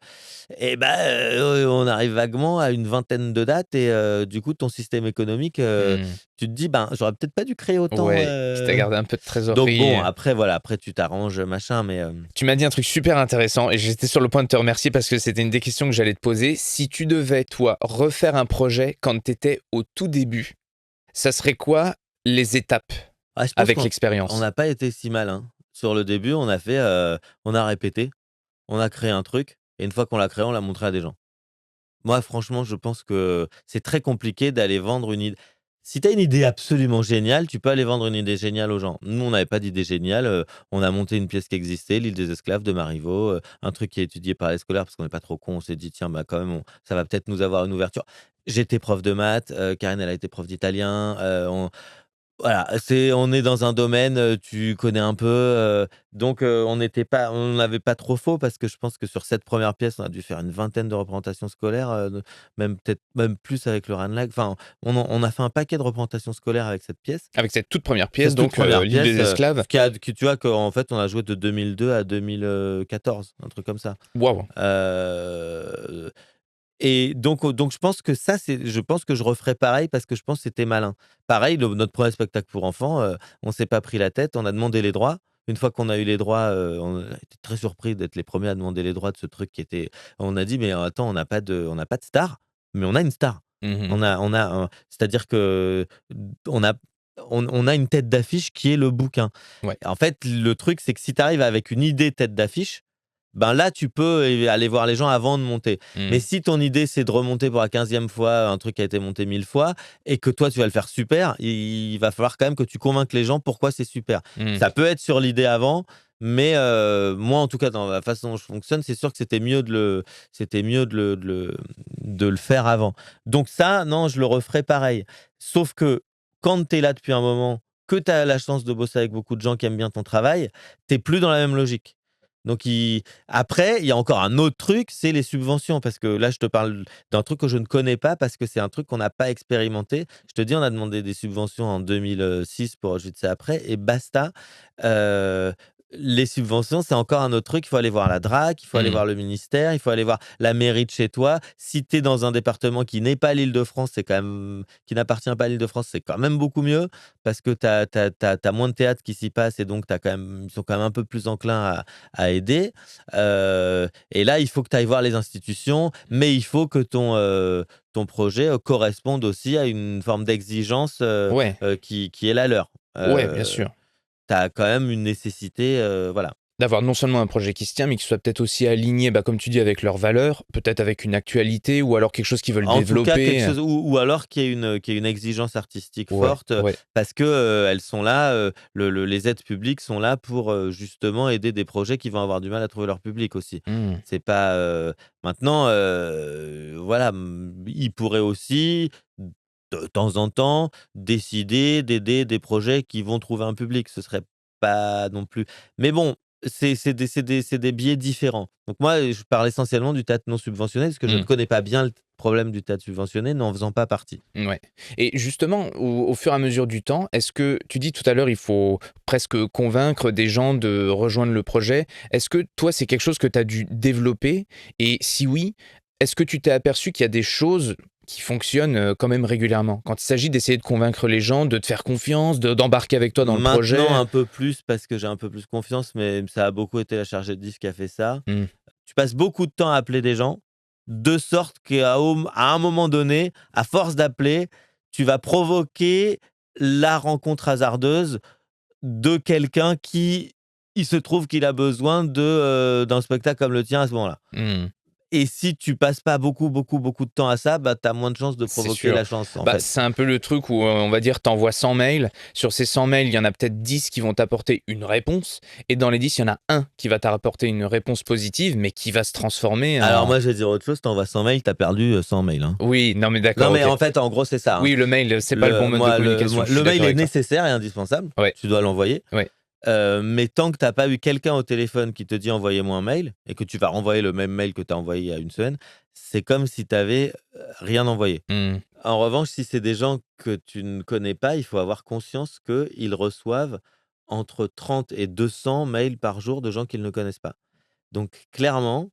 et ben, on arrive vaguement à une vingtaine de dates. Et du coup, ton système économique, Mmh. tu te dis: «Ben, j'aurais peut-être pas dû créer autant». Ouais, quitte à garder un peu de Donc trésorerie. bon, après voilà, après tu t'arranges, machin, mais Tu m'as dit un truc super intéressant et j'étais sur le point de te remercier parce que c'était une des questions que j'allais te poser. Si tu devais, toi, refaire un projet quand tu étais au tout début, ça serait quoi les étapes ah, je pense avec qu'on l'expérience? n'a pas été si malin. Sur le début, on a répété, on a créé un truc, et une fois qu'on l'a créé, on l'a montré à des gens. Moi, franchement, je pense que c'est très compliqué d'aller vendre une idée. Si tu as une idée absolument géniale, tu peux aller vendre une idée géniale aux gens. Nous, on n'avait pas d'idée géniale, on a monté une pièce qui existait, L'Île des esclaves de Marivaux, un truc qui est étudié par les scolaires parce qu'on n'est pas trop cons. On s'est dit: «Tiens, bah, quand même, ça va peut-être nous avoir une ouverture». J'étais prof de maths, Karine, elle a été prof d'italien, voilà, on est dans un domaine, tu connais un peu, donc on n'avait pas trop faux parce que je pense que sur cette première pièce, on a dû faire une vingtaine de représentations scolaires, même peut-être même plus avec le Ranelagh. Enfin, on a fait un paquet de représentations scolaires avec cette pièce. Avec cette toute première pièce, Cette toute donc première l'île pièce, des esclaves. tu vois qu'en fait, on a joué de 2002 à 2014, un truc comme ça. Waouh! Heu et donc je pense que je referais pareil parce que je pense que c'était malin. Pareil, notre premier spectacle pour enfants, on s'est pas pris la tête, on a demandé les droits. Une fois qu'on a eu les droits, on a été très surpris d'être les premiers à demander les droits de ce truc qui était. On a dit: «Mais attends, on n'a pas de star, mais on a une star». Mmh. On a un C'est-à-dire que on a on a une tête d'affiche qui est le bouquin. Ouais. En fait, le truc, c'est que si tu arrives avec une idée tête d'affiche, ben là, tu peux aller voir les gens avant de monter. Mais Mmh. si ton idée, c'est de remonter pour la 15e fois un truc qui a été monté 1000 fois et que toi, tu vas le faire super, il va falloir quand même que tu convainques les gens pourquoi c'est super. Mmh. Ça peut être sur l'idée avant, mais moi, en tout cas, dans la façon dont je fonctionne, c'est sûr que c'était mieux de le faire avant. Donc ça, non, je le referais pareil. Sauf que quand tu es là depuis un moment, que tu as la chance de bosser avec beaucoup de gens qui aiment bien ton travail, tu es plus dans la même logique. Donc après, il y a encore un autre truc, c'est les subventions. Parce que là, je te parle d'un truc que je ne connais pas parce que c'est un truc qu'on n'a pas expérimenté. Je te dis, on a demandé des subventions en 2006 pour Je sais après et basta. Heu, les subventions, c'est encore un autre truc. Il faut aller voir la DRAC, il faut aller Mmh. voir le ministère, il faut aller voir la mairie de chez toi. Si tu es dans un département qui n'est pas l'Île-de-France, c'est quand même qui n'appartient pas à l'Île-de-France, c'est quand même beaucoup mieux parce que tu as moins de théâtre qui s'y passe et donc ils sont quand même un peu plus enclins à aider. Et là, il faut que tu ailles voir les institutions, mais il faut que ton projet corresponde aussi à une forme d'exigence Ouais, qui est la leur. ouais, bien sûr. Tu as quand même une nécessité, voilà. D'avoir non seulement un projet qui se tient, mais qui soit peut-être aussi aligné, bah, comme tu dis, avec leurs valeurs, peut-être avec une actualité ou alors quelque chose qu'ils veulent En tout cas, quelque développer. chose ou alors qu'il y ait une exigence artistique Ouais, forte, ouais. parce que, elles sont là, les aides publiques sont là pour, justement aider des projets qui vont avoir du mal à trouver leur public aussi. Mmh. C'est pas, maintenant, voilà, ils pourraient aussi, de temps en temps, décider d'aider des projets qui vont trouver un public. Ce serait pas non plus mais bon, C'est des biais différents. Donc moi, je parle essentiellement du théâtre non subventionné parce que je ne Mmh. connais pas bien le problème du théâtre subventionné, n'en faisant pas partie. Ouais. Et justement, au fur et à mesure du temps, est-ce que tu dis tout à l'heure, il faut presque convaincre des gens de rejoindre le projet. Est-ce que toi, c'est quelque chose que tu as dû développer? Et si oui, est-ce que tu t'es aperçu qu'il y a des choses qui fonctionnent, quand même régulièrement? Quand il s'agit d'essayer de convaincre les gens de te faire confiance, d'embarquer avec toi dans le Maintenant projet? un peu plus parce que j'ai un peu plus confiance, mais ça a beaucoup été la chargée de disques qui a fait ça. Mmh. Tu passes beaucoup de temps à appeler des gens, de sorte qu'à un moment donné, à force d'appeler, tu vas provoquer la rencontre hasardeuse de quelqu'un qui il se trouve qu'il a besoin d'un spectacle comme le tien à ce moment-là. Mmh. Et si tu passes pas beaucoup, beaucoup, beaucoup de temps à ça, bah, tu as moins de chances de C'est provoquer sûr. la chance, en Bah, fait. c'est un peu le truc où, on va dire, t'envoies 100 mails. Sur ces 100 mails, il y en a peut-être 10 qui vont t'apporter une réponse et dans les 10, il y en a un qui va t'apporter une réponse positive, mais qui va se transformer Alors en moi, je vais dire autre chose, tu envoies 100 mails, tu as perdu, 100 mails, hein. oui, non, mais Non, d'accord, mais OK. en fait, en gros, c'est ça, hein. Oui, le mail, c'est pas le bon mode de communication, je suis Le mail d'accord est avec toi. nécessaire et indispensable, Ouais, tu dois l'envoyer. ouais. Mais tant que tu as pas eu quelqu'un au téléphone qui te dit: «Envoyez-moi un mail» et que tu vas renvoyer le même mail que tu as envoyé il y a une semaine, c'est comme si tu avais, rien envoyé. Mmh. En revanche, si c'est des gens que tu ne connais pas, il faut avoir conscience qu'ils reçoivent entre 30 et 200 mails par jour de gens qu'ils ne connaissent pas. Donc clairement,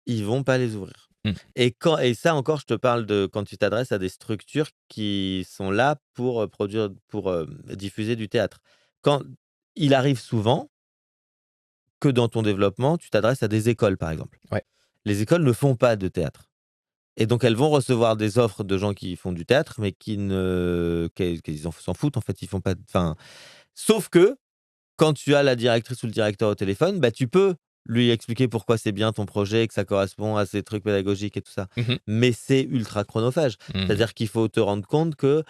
ils vont pas les ouvrir. Mmh. Et ça encore, je te parle de quand tu t'adresses à des structures qui sont là pour, diffuser du théâtre. Quand il arrive souvent que dans ton développement, tu t'adresses à des écoles, par exemple. Ouais. Les écoles ne font pas de théâtre et donc elles vont recevoir des offres de gens qui font du théâtre, mais qu'ils s'en foutent, en fait, ils font pas sauf que quand tu as la directrice ou le directeur au téléphone, bah, tu peux lui expliquer pourquoi c'est bien ton projet, que ça correspond à ces trucs pédagogiques et tout ça. Mmh mh. Mais c'est ultra chronophage. Mmh. C'est-à-dire qu'il faut te rendre compte que,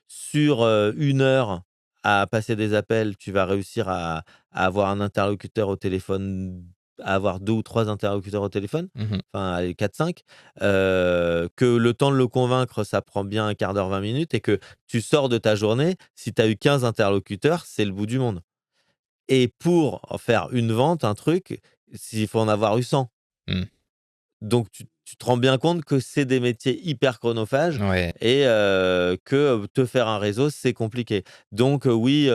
sur, 1 heure à passer des appels, tu vas réussir à avoir un interlocuteur au téléphone, à avoir 2 ou 3 interlocuteurs au téléphone, Mmh. enfin allez 4-5, que le temps de le convaincre, ça prend bien un quart d'heure, 20 minutes et que tu sors de ta journée, si tu as eu 15 interlocuteurs, c'est le bout du monde. Et pour en faire une vente, un truc, il faut en avoir eu 100. Mmh. Donc tu te rends bien compte que c'est des métiers hyper chronophages Ouais. et que, te faire un réseau, c'est compliqué. Donc oui,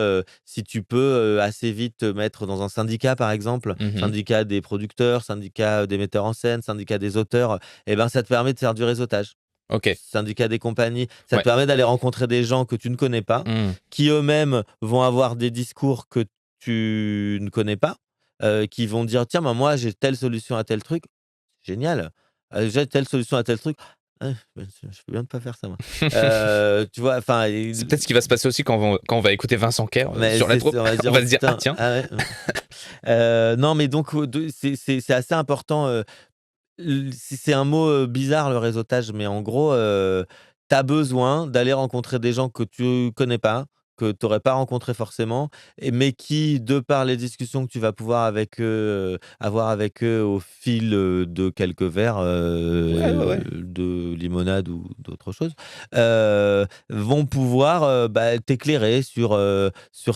si tu peux, assez vite te mettre dans un syndicat, par exemple, Mmh. syndicat des producteurs, syndicat des metteurs en scène, syndicat des auteurs, et ben, ça te permet de faire du réseautage. OK. Syndicat des compagnies, ça te Ouais. permet d'aller rencontrer des gens que tu ne connais pas, Mmh. qui eux-mêmes vont avoir des discours que tu ne connais pas, qui vont dire: «Tiens, bah, moi, j'ai telle solution à tel truc». Génial! J'ai telle solution à tel truc. Bah, je fais bien de pas faire ça moi. Tu vois? Enfin C'est peut-être ce qui va se passer aussi quand on va écouter Vincent Kerr, mais sur la troupe. on va se On dire: va «Oh se dire: «Ah putain, tiens». ah ouais». Non mais donc c'est assez important, c'est un mot, bizarre le réseautage, mais en gros, tu as besoin d'aller rencontrer des gens que tu connais pas, que tu aurais pas rencontrés forcément mais qui, de par les discussions que tu vas pouvoir avoir avec eux au fil, de quelques verres, Ouais, ouais, ouais. de limonade ou d'autres choses, vont pouvoir, bah, t'éclairer sur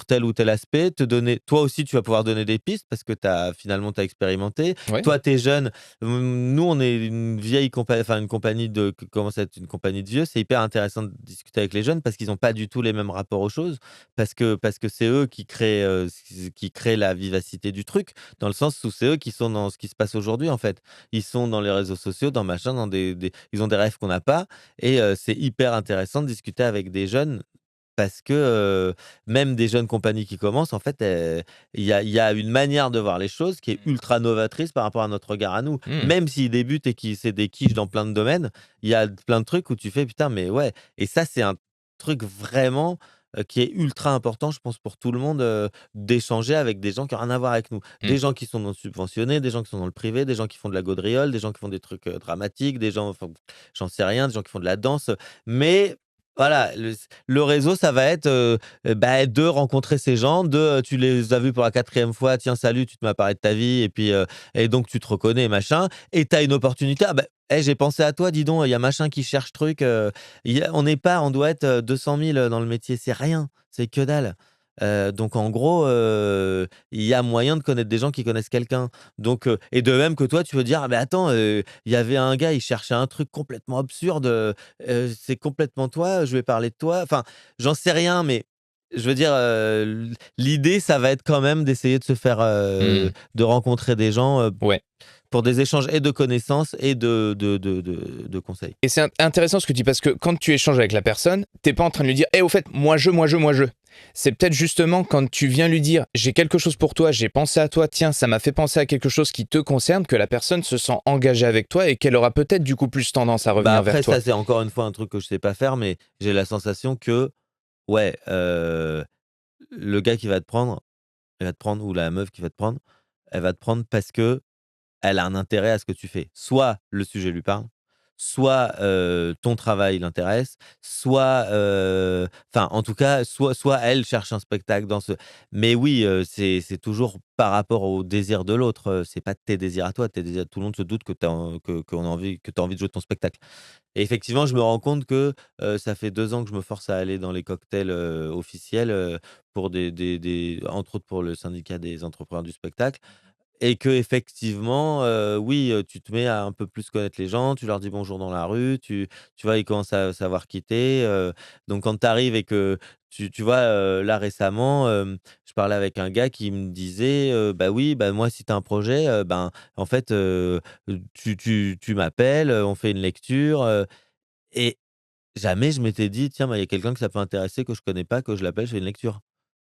tel ou tel aspect, te donner toi aussi tu vas pouvoir donner des pistes parce que tu as expérimenté. Ouais. Toi, tu es jeune. Nous, on est une vieille compa enfin une compagnie qui commence à être une compagnie de vieux. C'est hyper intéressant de discuter avec les jeunes parce qu'ils ont pas du tout les mêmes rapports aux choses, parce que c'est eux qui créent la vivacité du truc, dans le sens où c'est eux qui sont dans ce qui se passe aujourd'hui, en fait. Ils sont dans les réseaux sociaux, dans machin, dans des ils ont des rêves qu'on n'a pas et c'est hyper intéressant de discuter avec des jeunes parce que, même des jeunes compagnies qui commencent, en fait, il y a une manière de voir les choses qui est Mmh. ultra novatrice par rapport à notre regard à nous. Mmh. Même s'ils débutent et qui c'est des quiches dans plein de domaines, il y a plein de trucs où tu fais: «Putain, mais ouais» et ça, c'est un truc vraiment, qui est ultra important, je pense, pour tout le monde, d'échanger avec des gens qui ont rien à voir avec nous. Mmh. Des gens qui sont non subventionnés, des gens qui sont dans le privé, des gens qui font de la gaudriole, des gens qui font des trucs, dramatiques, des gens enfin, j'en sais rien, des gens qui font de la danse, mais voilà, le réseau, ça va être, bah, de rencontrer ces gens, tu les as vus pour la 4e fois: «Tiens, salut, tu te mets à parler de ta vie» et puis, et donc tu te reconnais machin et tu as une opportunité: «Ah bah, eh, j'ai pensé à toi, dis donc, il y a machin qui cherche truc», on doit être, 200 000 dans le métier, c'est rien, c'est que dalle. Donc en gros, il y a moyen de connaître des gens qui connaissent quelqu'un. Donc et de même que toi, tu veux dire: «Ah mais attends, il y avait un gars, il cherchait un truc complètement absurde, c'est complètement toi, je vais parler de toi». Enfin, j'en sais rien, mais je veux dire, l'idée, ça va être quand même d'essayer de se faire, Mmh. de rencontrer des gens, Ouais. pour des échanges et de connaissances et de conseils. Et c'est intéressant ce que tu dis parce que quand tu échanges avec la personne, t'es pas en train de lui dire: «Eh, au fait, moi je, moi je, moi je». C'est peut-être justement quand tu viens lui dire: «J'ai quelque chose pour toi, j'ai pensé à toi, tiens, ça m'a fait penser à quelque chose qui te concerne», que la personne se sent engagée avec toi et qu'elle aura peut-être du coup plus tendance à Bah, revenir vers après ça, toi. c'est encore une fois un truc que je sais pas faire, mais j'ai la sensation que, ouais, le gars qui va te prendre, il va te prendre ou la meuf qui va te prendre, elle va te prendre parce que elle a un intérêt à ce que tu fais. Soit le sujet lui parle, soit, ton travail l'intéresse, soit, enfin, en tout cas, soit elle cherche un spectacle dans ce mais oui, c'est toujours par rapport au désir de l'autre, c'est pas tes désirs à toi, tes désirs tout le monde se doute que tu as que qu'on a envie que tu as envie de jouer ton spectacle et effectivement, je me rends compte que, ça fait 2 ans que je me force à aller dans les cocktails, officiels, pour des entre autres pour le syndicat des entrepreneurs du spectacle et qu'effectivement, oui, tu te mets à un peu plus connaître les gens, tu leur dis bonjour dans la rue, tu vois, ils commencent à savoir qui tu es, donc quand tu arrives et que tu vois, là récemment, je parlais avec un gars qui me disait, «Bah oui, bah moi si tu as un projet, ben, en fait, tu m'appelles, on fait une lecture», et jamais je m'étais dit: «Tiens, bah, il y a quelqu'un que ça peut intéresser que je connais pas, que je l'appelle, je fais une lecture».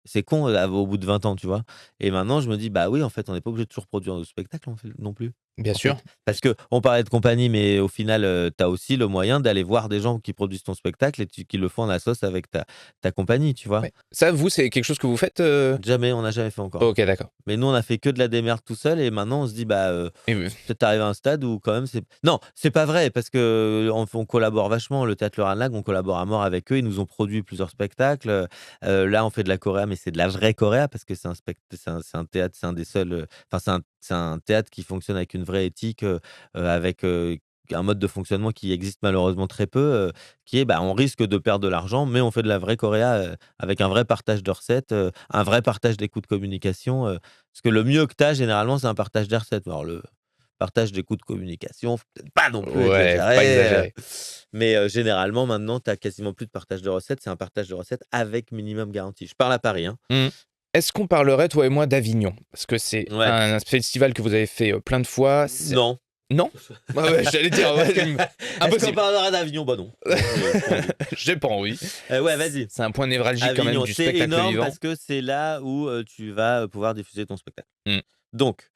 C'est con, au bout de 20 ans, tu vois? Et maintenant je me dis: «Bah oui, en fait, on n'est pas obligé de toujours produire de spectacles en fait non plus, Bien en sûr. fait». Parce qu'on parlait de compagnie, mais au final, tu as aussi le moyen d'aller voir des gens qui produisent ton spectacle et qui le font en assos avec ta compagnie, tu vois? Ouais. Ça, vous, c'est quelque chose que vous faites, Jamais, on n'a jamais fait encore. OK, d'accord. Mais nous, on a fait que de la démerde tout seul et maintenant on se dit: «Bah, Et peut-être arrivé à un stade où quand même c'est» non, c'est pas vrai parce qu'on collabore vachement. Le Théâtre Le Ranelagh, on collabore à mort avec eux. Ils nous ont produit plusieurs spectacles, là, on fait de la choréa, mais c'est de la vraie choréa parce que c'est un théâtre, c'est un des seuls, enfin, c'est un théâtre qui fonctionne avec une vraie éthique, avec, un mode de fonctionnement qui existe malheureusement très peu, qui est, bah, on risque de perdre de l'argent, mais on fait de la vraie choréa, avec un vrai partage de recettes, un vrai partage des coûts de communication, parce que le mieux que tu as généralement, c'est un partage des recettes. Alors le partage des coûts de communication, faut peut-être pas non plus ouais, faut pas exagérer, exagérer. mais généralement maintenant, tu as quasiment plus de partage de recettes. C'est un partage de recettes avec minimum garantie. Je parle à Paris, hein. Mmh. Est-ce qu'on parlerait, toi et moi, d'Avignon? Parce que c'est Ouais. un festival que vous avez fait, plein de fois. Non. Non? Ah ouais, j'allais dire, ouais, Est-ce qu'on impossible. parlera d'Avignon? Bah non. J'ai pas envie. J'ai pas envie. Ouais, vas-y. C'est un point névralgique quand même Avignon, du c'est spectacle énorme vivant. parce que c'est là où, tu vas, pouvoir diffuser ton spectacle. Mmh. Donc,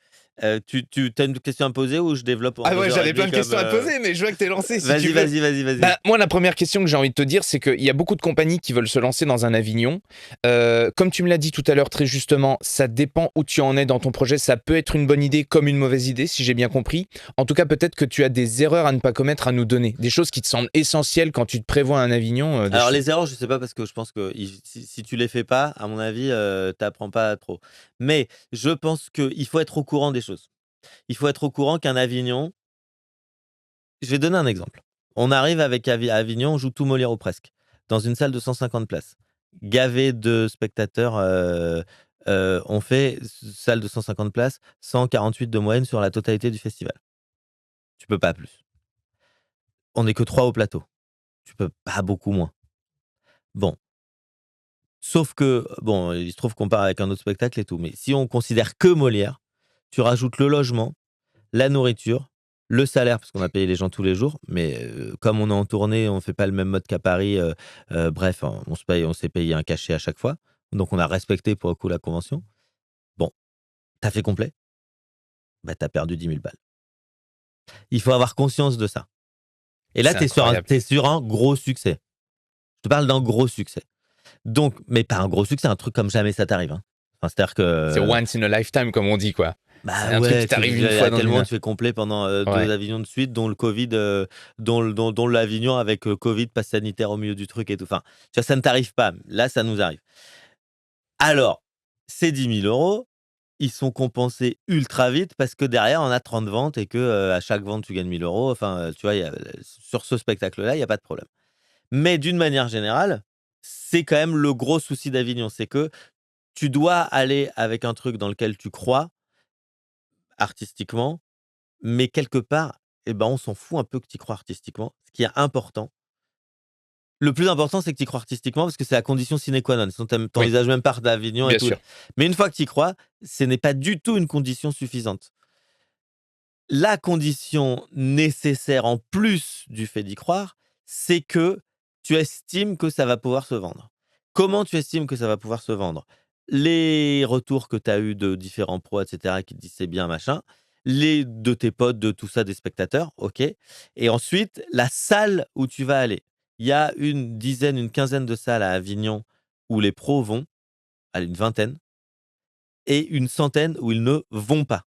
tu as une question à me poser ou je développe en Ah ouais, j'avais 2h30 plein de comme, questions à te poser, mais je vois que t'es lancé si tu vas-y, veux. vas-y, vas-y, vas-y. Bah, moi, la première question que j'ai envie de te dire, c'est qu'il y a beaucoup de compagnies qui veulent se lancer dans un Avignon. Comme tu me l'as dit tout à l'heure très justement, ça dépend où tu en es dans ton projet. Ça peut être une bonne idée comme une mauvaise idée, si j'ai bien compris. En tout cas, peut-être que tu as des erreurs à ne pas commettre à nous donner. Des choses qui te semblent essentielles quand tu te prévois un Avignon. Alors les erreurs, je sais pas parce que je pense que si tu les fais pas, à mon avis, tu apprends pas trop. Mais je pense qu'il faut être au courant des choses. Il faut être au courant qu'un Avignon je vais donner un exemple. On arrive avec Avignon, on joue tout Molière ou presque, dans une salle de 150 places. Gavé de spectateurs, on fait salle de 150 places, 148 de moyenne sur la totalité du festival. Tu peux pas plus. On est que 3 au plateau. Tu peux pas beaucoup moins. Bon, sauf que, bon, il se trouve qu'on part avec un autre spectacle et tout, mais si on considère que Molière, tu rajoutes le logement, la nourriture, le salaire, parce qu'on a payé les gens tous les jours, mais comme on est en tournée, on fait pas le même mode qu'à Paris, bref, on s'est payé un cachet à chaque fois, donc on a respecté pour le coup la convention. Bon, tu as fait complet, bah, tu as perdu 10 000 balles. Il faut avoir conscience de ça et là, C'est tu es sur un incroyable. tu sur un gros succès. Je te parle d'un gros succès. Donc mais pas un gros succès, un truc comme jamais ça t'arrive, hein. Enfin, c'est-à-dire C'est que once in a lifetime, comme on dit, quoi. C'est bah, un truc qui ouais, tu t'arrive une déjà fois à dans quel moment une. tu fais complet pendant, 2 Ouais. Avignons de suite, dont le Covid, dont l'Avignon avec, Covid, passe sanitaire au milieu du truc et tout. Enfin, tu vois, ça ne t'arrive pas. Là, ça nous arrive. Alors, ces 10 000 €, ils sont compensés ultra vite parce que derrière, on a 30 ventes et que, à chaque vente, tu gagnes 1 000 €. Enfin, tu vois, sur ce spectacle-là, il y a pas de problème. Mais d'une manière générale, c'est quand même le gros souci d'Avignon, c'est que tu dois aller avec un truc dans lequel tu crois, artistiquement, mais quelque part, eh ben, on s'en fout un peu que tu y crois artistiquement. Ce qui est important, le plus important, c'est que tu y crois artistiquement parce que c'est la condition sine qua non. Sinon, tu Oui, envisages même pas d'Avignon et bien tout. sûr. Mais une fois que tu y crois, ce n'est pas du tout une condition suffisante. La condition nécessaire en plus du fait d'y croire, c'est que tu estimes que ça va pouvoir se vendre. Comment tu estimes que ça va pouvoir se vendre? Les retours que tu as eus de différents pros et cetera qui te disent: «C'est bien, machin». Les de tes potes, de tout ça, des spectateurs, OK, et ensuite la salle où tu vas aller. Il y a une dizaine, une quinzaine de salles à Avignon où les pros vont, allez, une vingtaine, et une centaine où ils ne vont pas.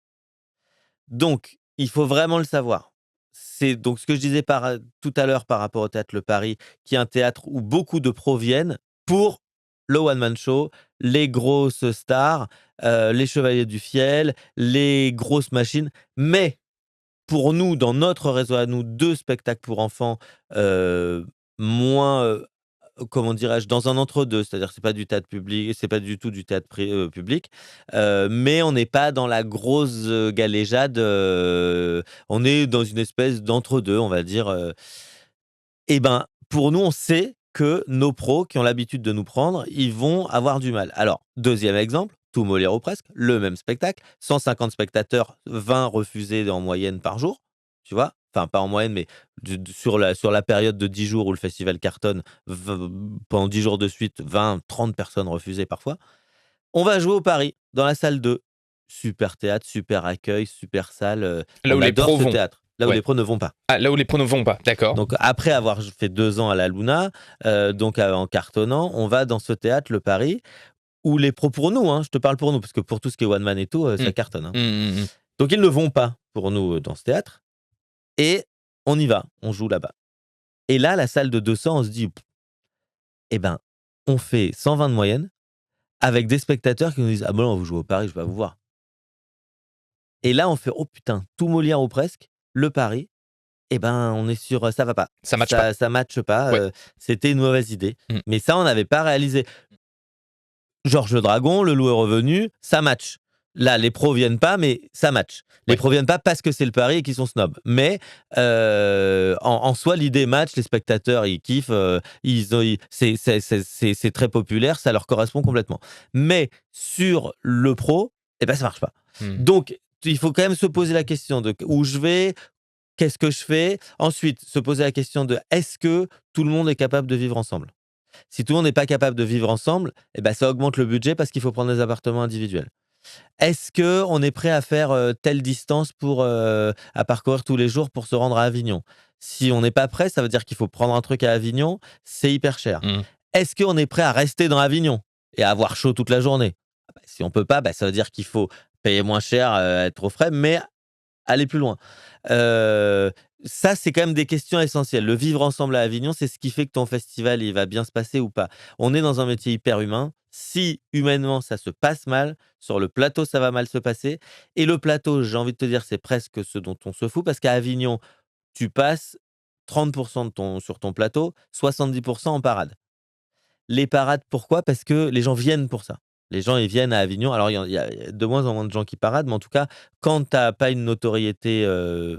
Donc, il faut vraiment le savoir. C'est donc ce que je disais tout à l'heure par rapport au théâtre Le Paris, qui est un théâtre où beaucoup de pros viennent pour le one man show, les grosses stars, les Chevaliers du Fiel, les grosses machines. Mais pour nous, dans notre réseau à nous, de spectacles pour enfants, moins, comment dirais-je? Dans un entre-deux, c'est-à-dire que c'est pas du théâtre public, c'est pas du tout du théâtre public, mais on n'est pas dans la grosse, galéjade, on est dans une espèce d'entre-deux, on va dire, et ben, pour nous, on sait que nos pros qui ont l'habitude de nous prendre, ils vont avoir du mal. Alors, deuxième exemple, Tout Molière ou presque, le même spectacle, 150 spectateurs, 20 refusés en moyenne par jour, tu vois? Enfin, pas en moyenne, mais sur la période de 10 jours où le festival cartonne, pendant 10 jours de suite, 20-30 personnes refusées parfois. On va jouer au Paris, dans la salle 2. Super théâtre, super accueil, super salle, Là où on les adore pros ce vont. théâtre, là où Ouais. les pros ne vont pas. Ah, là où les pros ne vont pas, d'accord. Donc après avoir fait 2 ans à la Luna, donc en cartonnant, on va dans ce théâtre, le Paris, où les pros pour nous, hein, je te parle pour nous, parce que pour tout ce qui est one man et tout, Mmh. ça cartonne, hein. Mmh, mmh mh. Donc ils ne vont pas pour nous, dans ce théâtre, et on y va, on joue là-bas. Et là, la salle de 200, on se dit: «Eh ben, on fait 120 de moyenne avec des spectateurs qui nous disent: "Ah bah non, vous jouez au Paris, je vais pas vous voir"». Et là, on fait: «Oh putain, tout Molière ou presque, le Paris». Et ben, on est sur, ça va pas. Ça matche pas. Ça matche pas, Ouais. c'était une mauvaise idée. Mmh. Mais ça, on n'avait pas réalisé. Georges le Dragon, Le Loup est revenu, ça match. Là, les pros viennent pas, mais ça match. Les Ouais. pros viennent pas parce que c'est le Paris et qu'ils sont snobs. Mais en soi, l'idée match, les spectateurs, ils kiffent, c'est très populaire, ça leur correspond complètement. Mais sur le pro, et ben, ça marche pas. Mmh. Donc il faut quand même se poser la question de où je vais, qu'est-ce que je fais? Ensuite, se poser la question de: est-ce que tout le monde est capable de vivre ensemble? Si tout le monde n'est pas capable de vivre ensemble, eh ben, ça augmente le budget parce qu'il faut prendre des appartements individuels. Est-ce qu'on est prêt à faire, telle distance pour, à parcourir tous les jours pour se rendre à Avignon? Si on n'est pas prêt, ça veut dire qu'il faut prendre un truc à Avignon, c'est hyper cher. Mmh. Est-ce qu'on est prêt à rester dans Avignon et à avoir chaud toute la journée? Ah bah, si on peut pas, bah, ça veut dire qu'il faut payer moins cher, être au frais, mais aller plus loin. Heu, Ça, c'est quand même des questions essentielles. Le vivre ensemble à Avignon, c'est ce qui fait que ton festival, il va bien se passer ou pas. On est dans un métier hyper humain. Si humainement ça se passe mal, sur le plateau, ça va mal se passer, et le plateau, j'ai envie de te dire, c'est presque ce dont on se fout parce qu'à Avignon, tu passes 30 de ton sur ton plateau, 70 en parade. Les parades, pourquoi? Parce que les gens viennent pour ça. Les gens, ils viennent à Avignon. Alors, il y a de moins en moins de gens qui paradent, mais en tout cas, quand tu as pas une notoriété,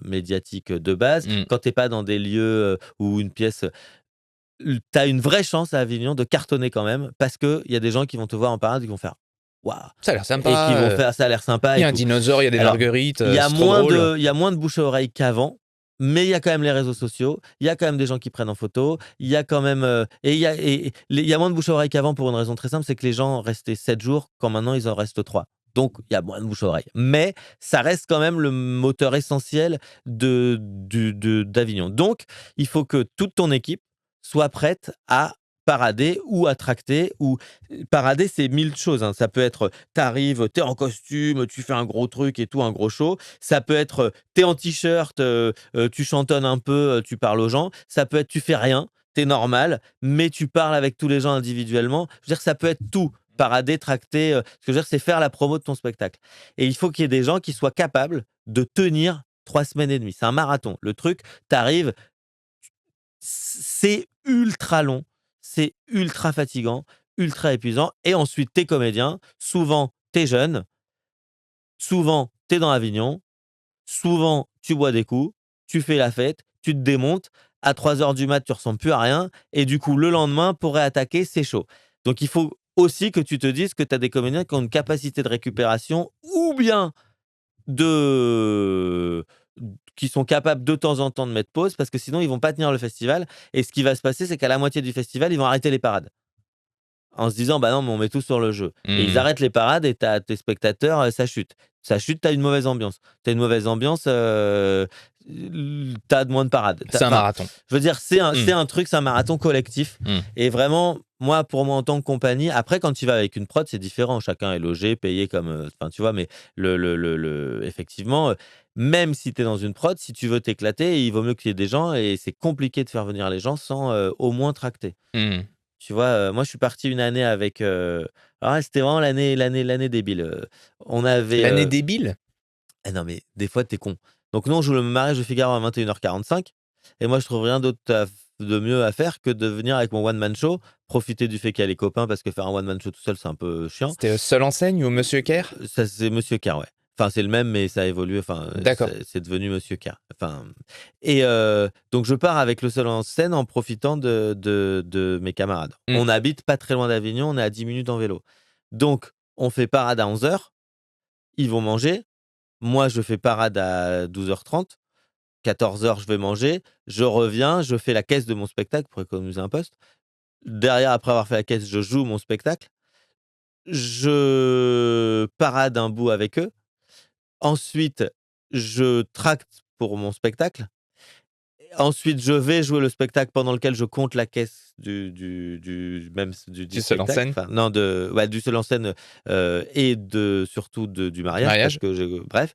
médiatique, de base, Mmh. quand tu es pas dans des lieux, ou une pièce, tu as une vraie chance à Avignon de cartonner quand même, parce qu'il y a des gens qui vont te voir en parade et qui vont faire: «Waouh!» Ça a l'air et qui sympa, vont faire: «Ça a l'air sympa» il y et a un tout. dinosaure, il y a des Alors, marguerites, c'est trop drôle. il y a moins de bouche à oreille qu'avant, mais il y a quand même les réseaux sociaux, il y a quand même des gens qui prennent en photo, il y a quand même, il y a moins de bouche à oreille qu'avant pour une raison très simple, c'est que les gens restaient 7 jours quand maintenant ils en restent 3. Donc il y a moins de bouche à oreille. Mais ça reste quand même le moteur essentiel d'Avignon. Donc il faut que toute ton équipe soit prête à parader ou à tracter ou parader, c'est 1000 choses, hein. Ça peut être, t'arrives, t'es en costume, tu fais un gros truc et tout, un gros show. Ça peut être, tu en t-shirt, tu chantonnes un peu, tu parles aux gens. Ça peut être, tu fais rien, t'es normal, mais tu parles avec tous les gens individuellement. Je veux dire, ça peut être tout. Parader, tracter, ce que je veux dire, c'est faire la promo de ton spectacle. Et il faut qu'il y ait des gens qui soient capables de tenir 3 semaines et demie. C'est un marathon. Le truc, t'arrives, c'est ultra long, c'est ultra fatigant. ultra épuisant. Et ensuite, t'es comédien, souvent, t'es jeune, souvent, t'es dans Avignon, souvent, tu bois des coups, tu fais la fête, tu te démontes, à 3 heures du mat, tu ressembles plus à rien, et du coup, le lendemain, pour réattaquer, c'est chaud. Donc, il faut aussi que tu te dises que tu as des comédiens qui ont une capacité de récupération ou bien de qui sont capables de temps en temps de mettre pause parce que sinon ils vont pas tenir le festival et ce qui va se passer c'est qu'à la moitié du festival ils vont arrêter les parades en se disant bah non mais on met tout sur le jeu et ils arrêtent les parades et t'as tes spectateurs ça chute t'as une mauvaise ambiance t'as de moins de parades C'est un marathon. je veux dire c'est un truc c'est un marathon collectif et vraiment pour moi en tant que compagnie après quand tu vas avec une prod c'est différent chacun est logé payé comme enfin tu vois mais effectivement même si tu es dans une prod si tu veux t'éclater il vaut mieux qu'il y ait des gens et c'est compliqué de faire venir les gens sans au moins tracter. Tu vois, moi, je suis parti une année avec, alors là, c'était vraiment l'année débile, on avait, L'année débile? ah non, mais des fois, tu es con. Donc nous, on joue le mariage de Figaro à 21h45 et moi, je trouve rien d'autre de mieux à faire que de venir avec mon one man show, profiter du fait qu'il y a les copains parce que faire un one man show tout seul, c'est un peu chiant. C'était Seule Enseigne ou Monsieur Kerr? Ça, c'est Monsieur Kerr, ouais. Enfin, c'est le même, mais ça a évolué. Enfin, D'accord. c'est devenu Monsieur Kerr. Enfin, et donc, je pars avec le seul en scène en profitant de mes camarades. On habite pas très loin d'Avignon, on est à 10 minutes en vélo. Donc, on fait parade à 11h, ils vont manger. Moi, je fais parade à 12h30. 14h, je vais manger. Je reviens, je fais la caisse de mon spectacle pour économiser un poste. Derrière, après avoir fait la caisse, je joue mon spectacle. Je parade un bout avec eux. Ensuite, je tracte pour mon spectacle. Ensuite, je vais jouer le spectacle pendant lequel je compte la caisse du Seul en spectacle. scène. Enfin, non, du seul en scène et surtout du mariage. Parce que bref.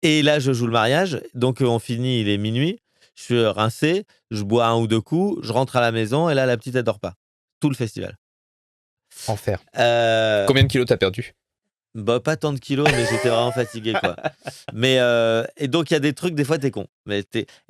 Et là, je joue le mariage. Donc, on finit, il est minuit. Je suis rincé. Je bois 1 ou 2 coups. Je rentre à la maison. Et là, la petite, elle dort pas. Tout le festival. Enfer. Combien de kilos t'as perdu? Bah, pas tant de kilos, mais j'étais vraiment fatigué, quoi. Mais et donc il y a des trucs, des fois, t'es con.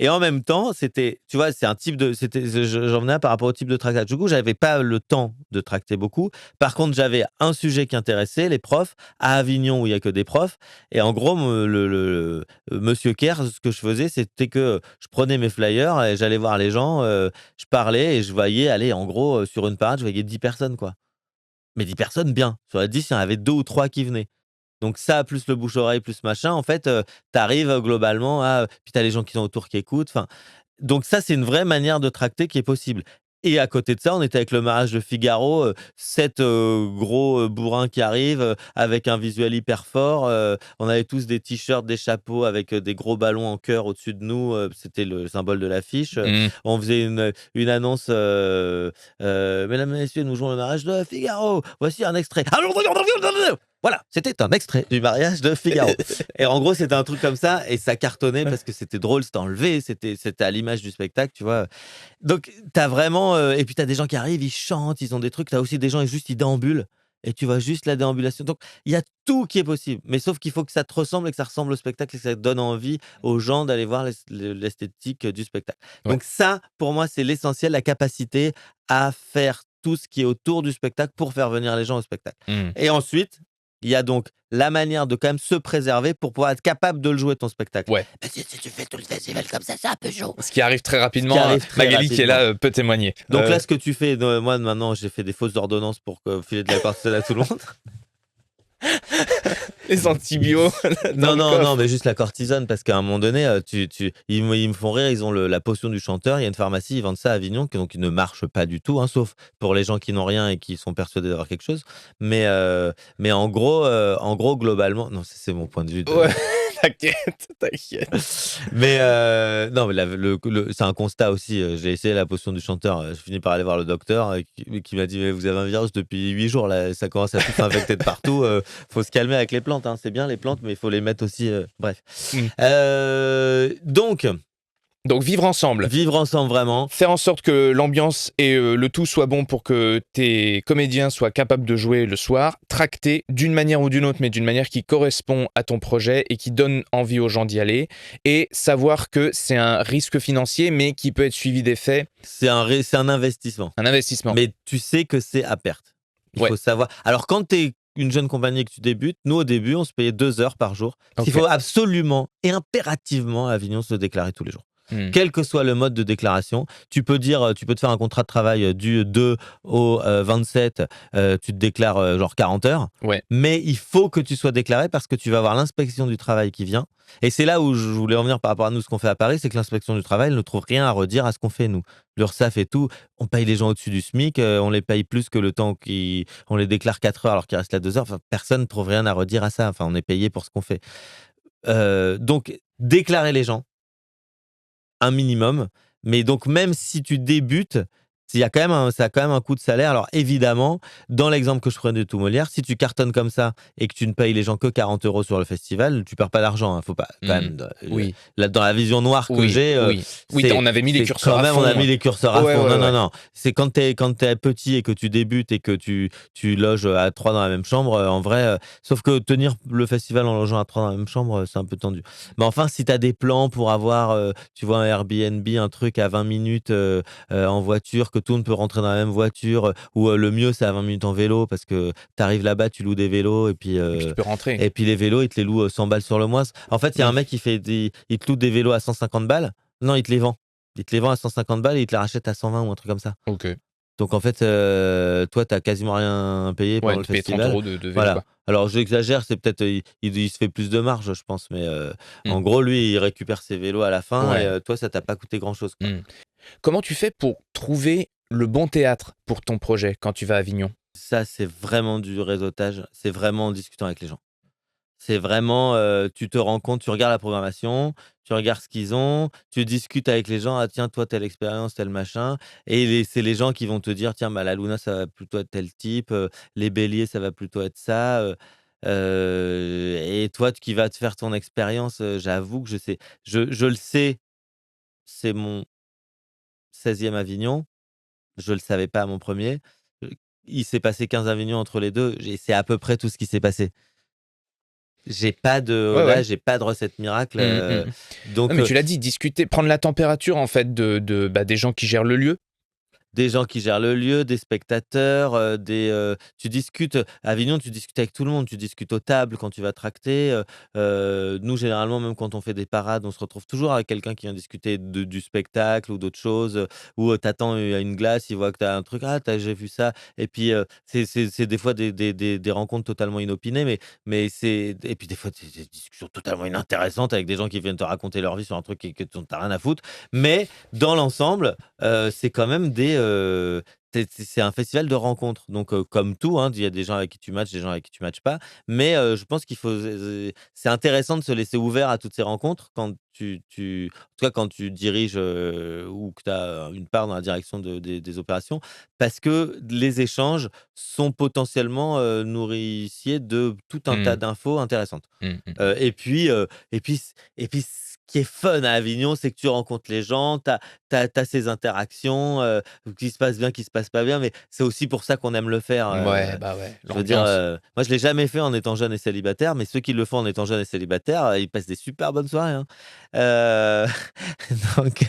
Et en même temps, c'était, tu vois, c'est un type de, j'en venais par rapport au type de tractage. Du coup, j'avais pas le temps de tracter beaucoup. Par contre, j'avais un sujet qui intéressait les profs à Avignon où il y a que des profs. Et en gros, Monsieur Kerr, ce que je faisais, c'était que je prenais mes flyers et j'allais voir les gens, je parlais et je voyais, aller en gros, sur une parade, je voyais 10 personnes, quoi. Mais 10 personnes bien. Sur les 10, il y en avait 2 ou 3 qui venaient. Donc ça, plus le bouche-oreille, plus machin, en fait, tu arrives globalement à puis tu as les gens qui sont autour qui écoutent, enfin donc ça, c'est une vraie manière de tracter qui est possible et à côté de ça, on était avec le mariage de Figaro, 7 gros, bourrins qui arrivent, avec un visuel hyper fort, on avait tous des t-shirts, des chapeaux avec, des gros ballons en cœur au-dessus de nous, c'était le symbole de l'affiche, on faisait une annonce, «Mesdames et messieurs, nous jouons le mariage de Figaro, voici un extrait». Voilà, c'était un extrait du mariage de Figaro. Et en gros, c'était un truc comme ça et ça cartonnait parce que c'était drôle, c'était enlevé, c'était à l'image du spectacle, tu vois? Donc t'as vraiment, et puis t'as des gens qui arrivent, ils chantent, ils ont des trucs, t'as aussi des gens, juste ils déambulent et tu vois juste la déambulation. Donc il y a tout qui est possible, mais sauf qu'il faut que ça te ressemble et que ça ressemble au spectacle et que ça donne envie aux gens d'aller voir l'esthétique du spectacle. Ouais. Donc ça, pour moi, c'est l'essentiel, la capacité à faire tout ce qui est autour du spectacle pour faire venir les gens au spectacle. Et ensuite, il y a donc la manière de quand même se préserver pour pouvoir être capable de le jouer ton spectacle. Ouais. Parce que si tu fais tout le festival comme ça, c'est un peu chaud. Ce qui arrive très rapidement. Magali Magali qui est là peut témoigner. Donc là, ce que tu fais, moi maintenant, j'ai fait des fausses ordonnances pour filer de la cortisone à tout le monde. Les antibiotiques. Non, mais juste la cortisone, parce qu'à un moment donné, ils me font rire, ils ont la potion du chanteur, il y a une pharmacie, ils vendent ça à Avignon, donc ils ne marche pas du tout, hein, sauf pour les gens qui n'ont rien et qui sont persuadés d'avoir quelque chose. Mais en gros, globalement, non, c'est mon point de vue. Ouais, t'inquiète. Mais non, mais c'est un constat aussi. J'ai essayé la potion du chanteur. Je finis par aller voir le docteur qui m'a dit mais vous avez un virus depuis 8 jours là, ça commence à tout s'infecter de partout. Faut se calmer avec les plantes. Hein. C'est bien les plantes, mais il faut les mettre aussi. Bref. Donc vivre ensemble. Vivre ensemble vraiment. Faire en sorte que l'ambiance et le tout soient bons pour que tes comédiens soient capables de jouer le soir. Tracter d'une manière ou d'une autre, mais d'une manière qui correspond à ton projet et qui donne envie aux gens d'y aller. Et savoir que c'est un risque financier, mais qui peut être suivi d'effets. C'est un investissement. Un investissement. Mais tu sais que c'est à perte. Il Ouais, faut savoir. Alors, quand tu es une jeune compagnie et que tu débutes, nous, au début, on se payait 2 heures par jour. Parce qu'il ok. faut absolument et impérativement à Avignon se déclarer tous les jours. Hmm. Quel que soit le mode de déclaration, tu peux te faire un contrat de travail du 2 au 27, tu te déclares genre 40 heures, Ouais. mais il faut que tu sois déclaré parce que tu vas avoir l'inspection du travail qui vient. Et c'est là où je voulais en venir par rapport à nous, ce qu'on fait à Paris, c'est que l'inspection du travail elle ne trouve rien à redire à ce qu'on fait nous. L'URSSAF et tout, on paye les gens au-dessus du SMIC, on les paye plus que le temps on les déclare 4 heures alors qu'il reste là 2 heures. Enfin, personne ne trouve rien à redire à ça. Enfin, on est payé pour ce qu'on fait. Donc, déclarer les gens un minimum. Mais donc, même si tu débutes, ça a quand même un coût de salaire. Alors, évidemment, dans l'exemple que je prenais de Tout Molière, si tu cartonnes comme ça et que tu ne payes les gens que 40 € sur le festival, tu perds pas d'argent. Hein. Faut pas, quand Hmm. même, Oui, là, dans la vision noire que oui, j'ai, oui. Oui, on avait mis les c'est curseurs quand à même, on a fond. mis les curseurs à Ouais, fond. ouais, Non, non, ouais. non. C'est quand t'es petit et que tu débutes et que tu loges à 3 dans la même chambre, en vrai, sauf que tenir le festival en logeant à 3 dans la même chambre, c'est un peu tendu. Mais enfin, si tu as des plans pour avoir, tu vois, un Airbnb, un truc à 20 minutes en voiture, que tout le monde peut rentrer dans la même voiture, ou le mieux, c'est à 20 minutes en vélo, parce que tu arrives là-bas, tu loues des vélos, Et puis tu peux rentrer. et puis les vélos, ils te les louent 100 balles sur le mois. En fait, il y a Hmm. un mec il te loue des vélos à 150 balles. Non, il te les vend. Il te les vend à 150 balles et il te les rachète à 120 ou un truc comme ça. Ok. Donc en fait, toi, t'as quasiment rien payé Ouais, pendant le tu payes 30 festival. euros de vélo, Voilà. quoi. Alors j'exagère, c'est peut-être il se fait plus de marge, je pense, mais Hmm. en gros, lui, il récupère ses vélos à la fin et Ouais. toi, ça t'a pas coûté grand-chose, quoi. Hmm. Comment tu fais pour trouver le bon théâtre pour ton projet quand tu vas à Avignon? Ça, c'est vraiment du réseautage. C'est vraiment en discutant avec les gens. C'est vraiment, tu te rends compte, tu regardes la programmation, tu regardes ce qu'ils ont, tu discutes avec les gens: «Ah tiens, toi, telle expérience, tel machin» et c'est les gens qui vont te dire: «Tiens, bah, la Luna, ça va plutôt être tel type, les Béliers, ça va plutôt être ça», et toi, qui vas te faire ton expérience, j'avoue que je le sais, c'est mon 16e Avignon, je le savais pas à mon premier. Er Il s'est passé 15 Avignons entre les 2. C'est à peu près tout ce qui s'est passé. Ouais, ouais. J'ai pas de recette miracle, Hmm, hmm, hmm. Non, donc mais tu l'as dit, discuter, prendre la température en fait bah, des gens qui gèrent le lieu. des gens qui gèrent le lieu, des spectateurs, tu discutes, à Avignon, tu discutes avec tout le monde, tu discutes aux tables quand tu vas tracter, nous généralement même quand on fait des parades, on se retrouve toujours avec quelqu'un qui vient discuter du spectacle ou d'autres choses, ou tu attends, à une glace, il voit que tu as un truc: «Ah j'ai vu ça» et puis, c'est des fois des rencontres totalement inopinées, mais et puis des fois des discussions totalement inintéressantes avec des gens qui viennent te raconter leur vie sur un truc dont tu as rien à foutre, mais dans l'ensemble, c'est quand même c'est un festival de rencontres. Donc, comme tout, hein, il y a des gens avec qui tu matches, des gens avec qui tu matches pas. Mais, je pense qu'il faut c'est intéressant de se laisser ouvert à toutes ces rencontres quand en tout cas quand tu diriges, ou que tu as une part dans la direction des opérations. Parce que les échanges sont potentiellement, nourriciers de tout un tas Hmm, d'infos intéressantes. hmm, hmm. Heu et puis, heu et puis ce qui est fun à Avignon, c'est que tu rencontres les gens, tu as ces interactions, qui se passent bien, qui se passent pas bien, mais c'est aussi pour ça qu'on aime le faire, Ouais, bah ouais, je veux dire, l'ambiance. moi je l'ai jamais fait en étant jeune et célibataire, mais ceux qui le font en étant jeune et célibataire, ils passent des super bonnes soirées, hein. Heu, donc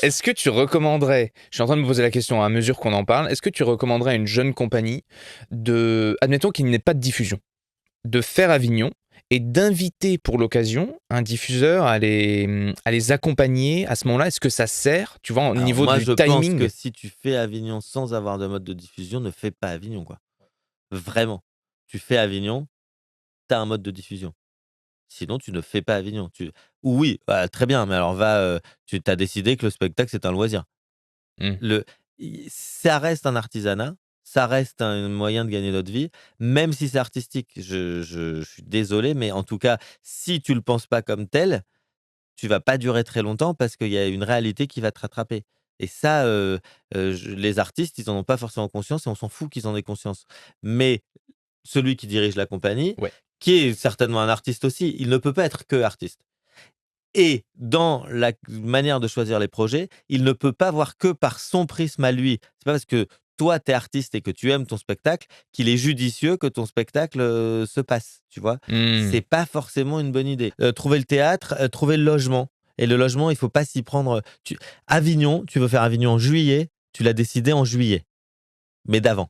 Est-ce que tu recommanderais, je suis en train de me poser la question à mesure qu'on en parle, est-ce que tu recommanderais à une jeune compagnie admettons qu'il n'ait pas de diffusion, de faire Avignon et d'inviter pour l'occasion un diffuseur à les accompagner à ce moment-là? Est-ce que ça sert, tu vois, au alors niveau moi du je pense que timing? si tu fais Avignon sans avoir de mode de diffusion, ne fais pas Avignon, quoi. Vraiment. Tu fais Avignon, tu as un mode de diffusion. Sinon, tu ne fais pas Avignon. Oui, bah, très bien, mais alors tu as décidé que le spectacle, c'est un loisir. Mmh. Le Ça reste un artisanat, ça reste un moyen de gagner notre vie, même si c'est artistique. Je suis désolé, mais en tout cas, si tu le penses pas comme tel, tu vas pas durer très longtemps parce qu'il y a une réalité qui va te rattraper et ça, les artistes, ils en ont pas forcément conscience et on s'en fout qu'ils en aient conscience. Mais celui qui dirige la compagnie, Ouais. qui est certainement un artiste aussi, il ne peut pas être que artiste. Et dans la manière de choisir les projets, il ne peut pas voir que par son prisme à lui. C'est pas parce que toi, tu es artiste et que tu aimes ton spectacle qu'il est judicieux que ton spectacle, se passe, tu vois? Mmh. C'est pas forcément une bonne idée. Trouver le théâtre, trouver le logement et le logement, il faut pas s'y prendre, Avignon, tu veux faire Avignon en juillet, tu l'as décidé en juillet, mais d'avant.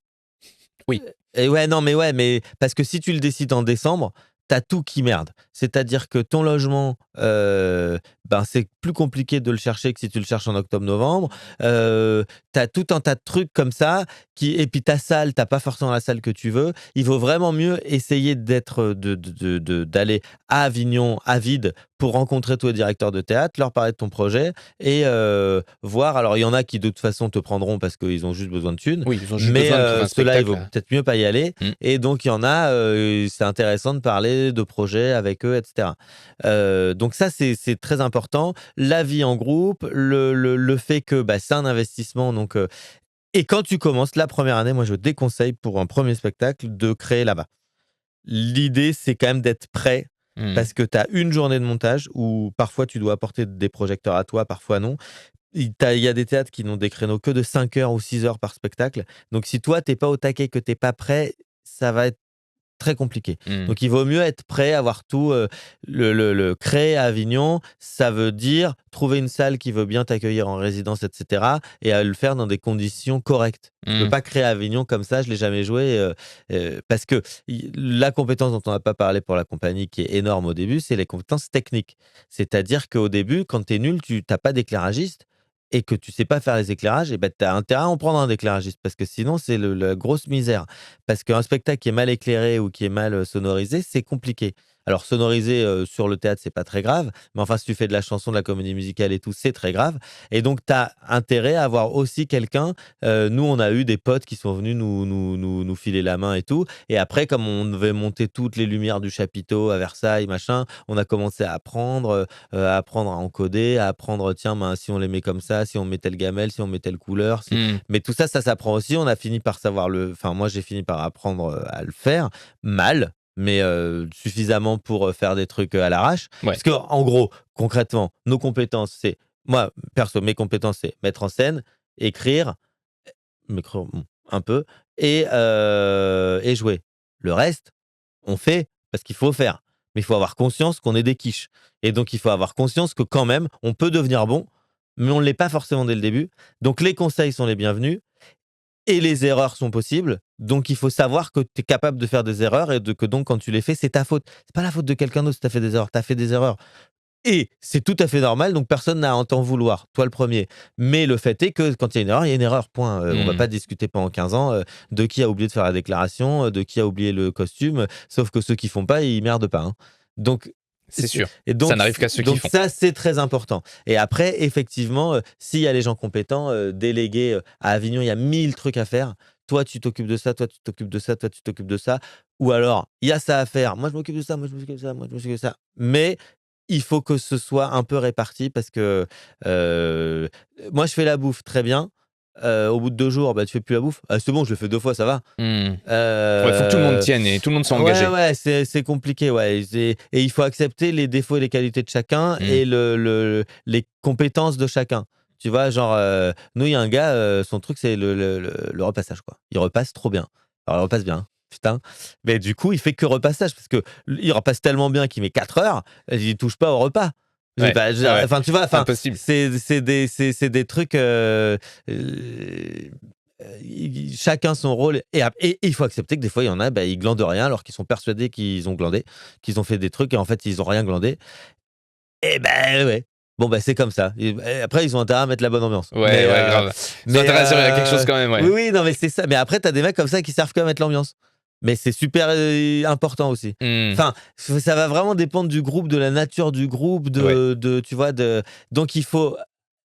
Oui. Et ouais, mais parce que si tu le décides en décembre, t'as tout qui merde. C'est-à-dire que ton logement, ben, c'est plus compliqué de le chercher que si tu le cherches en octobre-novembre. Tu tout un tas de trucs comme ça et puis ta salle, t'as pas forcément la salle que tu veux. Il vaut vraiment mieux essayer d'aller à Avignon, à vide, pour rencontrer tous les directeurs de théâtre, leur parler de ton projet et voir. Alors, il y en a qui, de toute façon, te prendront parce qu'ils ont juste besoin de thunes, Oui, ils ont juste mais besoin de trouver un ceux-là, il spectacle. vaut peut-être mieux pas y aller. Mm. Et donc, il y en a, c'est intéressant de parler de projets avec eux, etc. Donc ça, c'est très important. La vie en groupe, le fait que bah, c'est un investissement. Donc, et quand tu commences la première année, moi, je déconseille pour un premier spectacle de créer là-bas. L'idée, c'est quand même d'être prêt Mm. parce que tu as une journée de montage où parfois tu dois apporter des projecteurs à toi, parfois non. Il y a des théâtres qui n'ont des créneaux que de 5 heures ou 6 heures par spectacle. Donc, si toi, t'es pas au taquet, que t'es pas prêt, ça va être très compliqué. Mm. Donc, il vaut mieux être prêt, avoir tout. Le créer à Avignon, ça veut dire trouver une salle qui veut bien t'accueillir en résidence, etc. Et à le faire dans des conditions correctes. Tu peux Mm. pas créer à Avignon comme ça, je l'ai jamais joué. Parce que la compétence dont on n'a pas parlé pour la compagnie, qui est énorme au début, c'est les compétences techniques. C'est-à-dire qu'au début, quand tu es nul, tu n'as pas d'éclairagiste et que tu sais pas faire les éclairages, et ben, tu as intérêt à en prendre un éclairagiste parce que sinon, c'est la grosse misère. Parce qu'un spectacle qui est mal éclairé ou qui est mal sonorisé, c'est compliqué. Alors, sonoriser sur le théâtre, c'est pas très grave, mais enfin, si tu fais de la chanson, de la comédie musicale et tout, c'est très grave. Et donc, tu as intérêt à avoir aussi quelqu'un. Nous, on a eu des potes qui sont venus nous filer la main et tout. Et après, comme on devait monter toutes les lumières du chapiteau à Versailles, machin, on a commencé à apprendre à encoder, à apprendre, tiens, ben, si on les met comme ça, si on met telle gamelle, si on met telle couleur. Mm. Mais tout ça, ça s'apprend aussi. On a fini par savoir Enfin, moi, j'ai fini par apprendre à le faire mal, mais suffisamment pour faire des trucs à l'arrache. Ouais. Parce que, en gros, concrètement, nos compétences, c'est. Moi, perso, mes compétences, c'est mettre en scène, écrire, un peu, et jouer. Le reste, on fait parce qu'il faut faire. Mais il faut avoir conscience qu'on est des quiches. Et donc, il faut avoir conscience que quand même, on peut devenir bon, mais on ne l'est pas forcément dès le début. Donc, les conseils sont les bienvenus et les erreurs sont possibles. Donc, il faut savoir que tu es capable de faire des erreurs et que donc, quand tu les fais, c'est ta faute. C'est pas la faute de quelqu'un d'autre si tu as fait des erreurs. Tu as fait des erreurs. Et c'est tout à fait normal, donc personne n'a à en t'en vouloir, toi le premier. Mais le fait est que quand il y a une erreur, il y a une erreur, point. On va Mm. pas discuter pendant 15 ans de qui a oublié de faire la déclaration, de qui a oublié le costume, sauf que ceux qui font pas, ils merdent pas. Hein. Donc, C'est sûr. et Ça n'arrive qu'à ceux qui donc font. ça, c'est très important. Et après, effectivement, s'il y a les gens compétents, délégués à Avignon, il y a 1000 trucs à faire. Toi, tu t'occupes de ça, toi, tu t'occupes de ça, toi, tu t'occupes de ça. Ou alors, il y a ça à faire. Moi, je m'occupe de ça, moi, je m'occupe de ça, moi, je m'occupe de ça. Mais il faut que ce soit un peu réparti parce que moi, je fais la bouffe très bien. Au bout de 2 jours, bah, tu fais plus la bouffe. Ah, c'est bon, je le fais 2 fois, ça va. Mm. Ouais, faut que tout le monde Heu, tienne et tout le monde soit ouais, engagé. ouais, c'est compliqué, ouais. Et il faut accepter les défauts et les qualités de chacun Mm. et les compétences de chacun. Tu vois, genre, nous, il y a un gars, son truc, c'est le repassage, quoi. Il repasse trop bien. Alors, il repasse bien, hein, putain. Mais du coup, il fait que repassage parce que il repasse tellement bien qu'il met 4 heures, il touche pas au repas. Ouais. Bah, Ouais, ouais. enfin, tu vois, enfin, Impossible. c'est des trucs. Chacun son rôle et il faut accepter que des fois il y en a, bah, ils glandent rien alors qu'ils sont persuadés qu'ils ont glandé, qu'ils ont fait des trucs et en fait ils ont rien glandé. Et ben ouais. Bon bah c'est comme ça. Et après ils ont intérêt à mettre la bonne ambiance. Ouais, ouais, grave. Ils ont intérêt à servir à quelque chose quand même, Oui ouais. oui non mais c'est ça. Mais après t'as des mecs comme ça qui servent qu'à mettre l'ambiance. Mais c'est super important aussi. Mm. Enfin, ça va vraiment dépendre du groupe, de la nature du groupe, Ouais. tu vois, donc il faut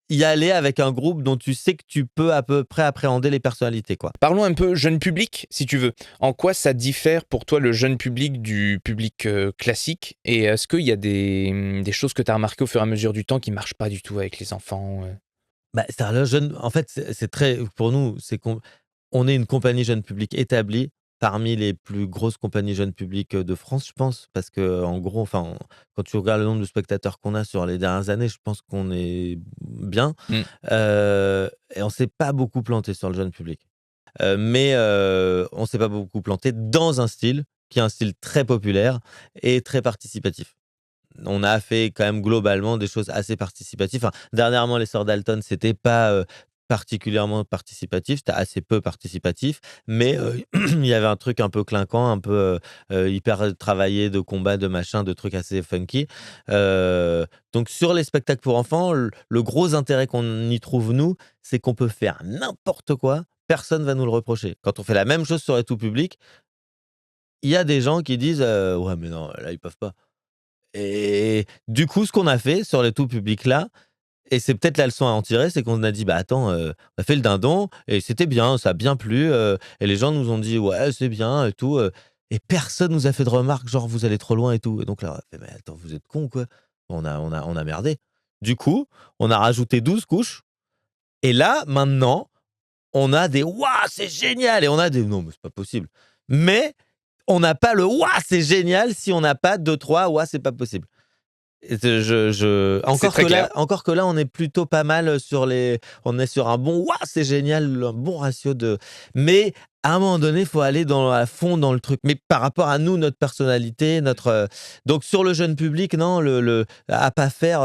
y aller avec un groupe dont tu sais que tu peux à peu près appréhender les personnalités, quoi. Parlons un peu jeune public, si tu veux. En quoi ça diffère pour toi le jeune public du public classique? Et est-ce qu'il y a des choses que tu as remarquées au fur et à mesure du temps qui marchent pas du tout avec les enfants? Bah, c'est un jeune en fait, c'est très pour nous, c'est qu'on on est une compagnie jeune public établie, parmi les plus grosses compagnies jeune public, de France, je pense. Parce qu'en gros, enfin, quand tu regardes le nombre de spectateurs qu'on a sur les dernières années, je pense qu'on est bien, Mmh. et on s'est pas beaucoup planté sur le jeune public. Mais on s'est pas beaucoup planté dans un style qui est un style très populaire et très participatif. On a fait quand même globalement des choses assez participatives. Enfin, dernièrement, les Sœurs Dalton, c'était pas particulièrement participatif, c'était assez peu participatif, mais il y avait un truc un peu clinquant, un peu, hyper travaillé de combat, de machin, de trucs assez funky. Donc sur les spectacles pour enfants, le gros intérêt qu'on y trouve nous, c'est qu'on peut faire n'importe quoi, personne va nous le reprocher. Quand on fait la même chose sur les tout publics, il y a des gens qui disent: «Ouais mais non, là ils peuvent pas». Et du coup, ce qu'on a fait sur les tout publics là, et c'est peut-être la leçon à en tirer, c'est qu'on a dit: «Bah, attends, on a fait le dindon et c'était bien, ça a bien plu», et les gens nous ont dit: «Ouais, c'est bien et tout», et personne nous a fait de remarques genre: «Vous allez trop loin» et tout, et donc là, on a fait: «Mais attends, vous êtes cons, quoi?» On a merdé. Du coup, on a rajouté 12 couches et là, maintenant, on a des: «Waouh, c'est génial!» et on a des: «Non, mais c'est pas possible». Mais on n'a pas le: «Waouh, c'est génial!» si on n'a pas deux trois «Waouh, c'est pas possible». Et C'est très clair. encore que là, on est plutôt pas mal sur les on est sur un bon: «Waouh, c'est génial!» un bon ratio de mais à un moment donné, il faut aller à fond dans le truc. Mais par rapport à nous, notre personnalité, donc sur le jeune public, non, à pas faire,